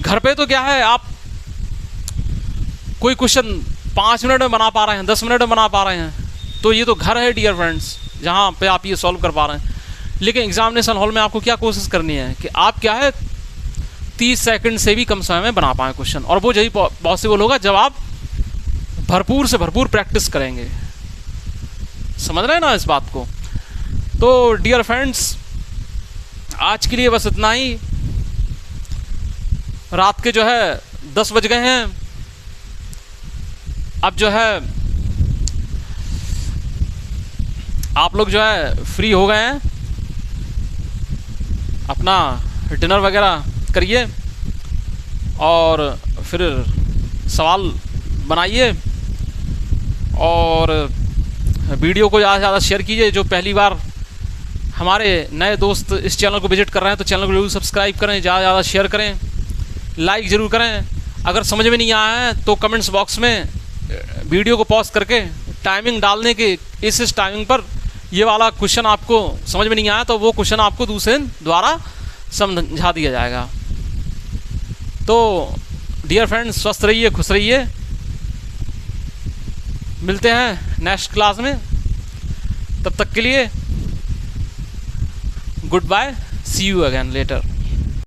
घर पे तो क्या है, आप कोई क्वेश्चन 5 मिनट में बना पा रहे हैं, 10 मिनट में बना पा रहे हैं, तो ये तो घर है डियर फ्रेंड्स जहाँ पे आप ये सॉल्व कर पा रहे हैं। लेकिन एग्जामिनेशन हॉल में आपको क्या कोशिश करनी है कि आप क्या है 30 सेकंड से भी कम समय में बना पाएँ क्वेश्चन, और वो यही पॉसिबल होगा जब आप भरपूर से भरपूर प्रैक्टिस करेंगे। समझ रहे हैं ना इस बात को। तो डियर फ्रेंड्स, आज के लिए बस इतना ही। रात के जो है 10 बज गए हैं। अब जो है आप लोग जो है फ्री हो गए हैं, अपना डिनर वगैरह करिए और फिर सवाल बनाइए और वीडियो को ज़्यादा से ज़्यादा शेयर कीजिए। जो पहली बार हमारे नए दोस्त इस चैनल को विजिट कर रहे हैं तो चैनल को जरूर सब्सक्राइब करें, ज़्यादा से ज़्यादा शेयर करें, लाइक ज़रूर करें। अगर समझ में नहीं आया है तो कमेंट्स बॉक्स में वीडियो को पॉज करके टाइमिंग डालने के इस टाइमिंग पर ये वाला क्वेश्चन आपको समझ में नहीं आया तो वो क्वेश्चन आपको दूसरे द्वारा समझा दिया जाएगा। तो डियर फ्रेंड्स, स्वस्थ रहिए, खुश रहिए। मिलते हैं नेक्स्ट क्लास में, तब तक के लिए goodbye, see you again letter.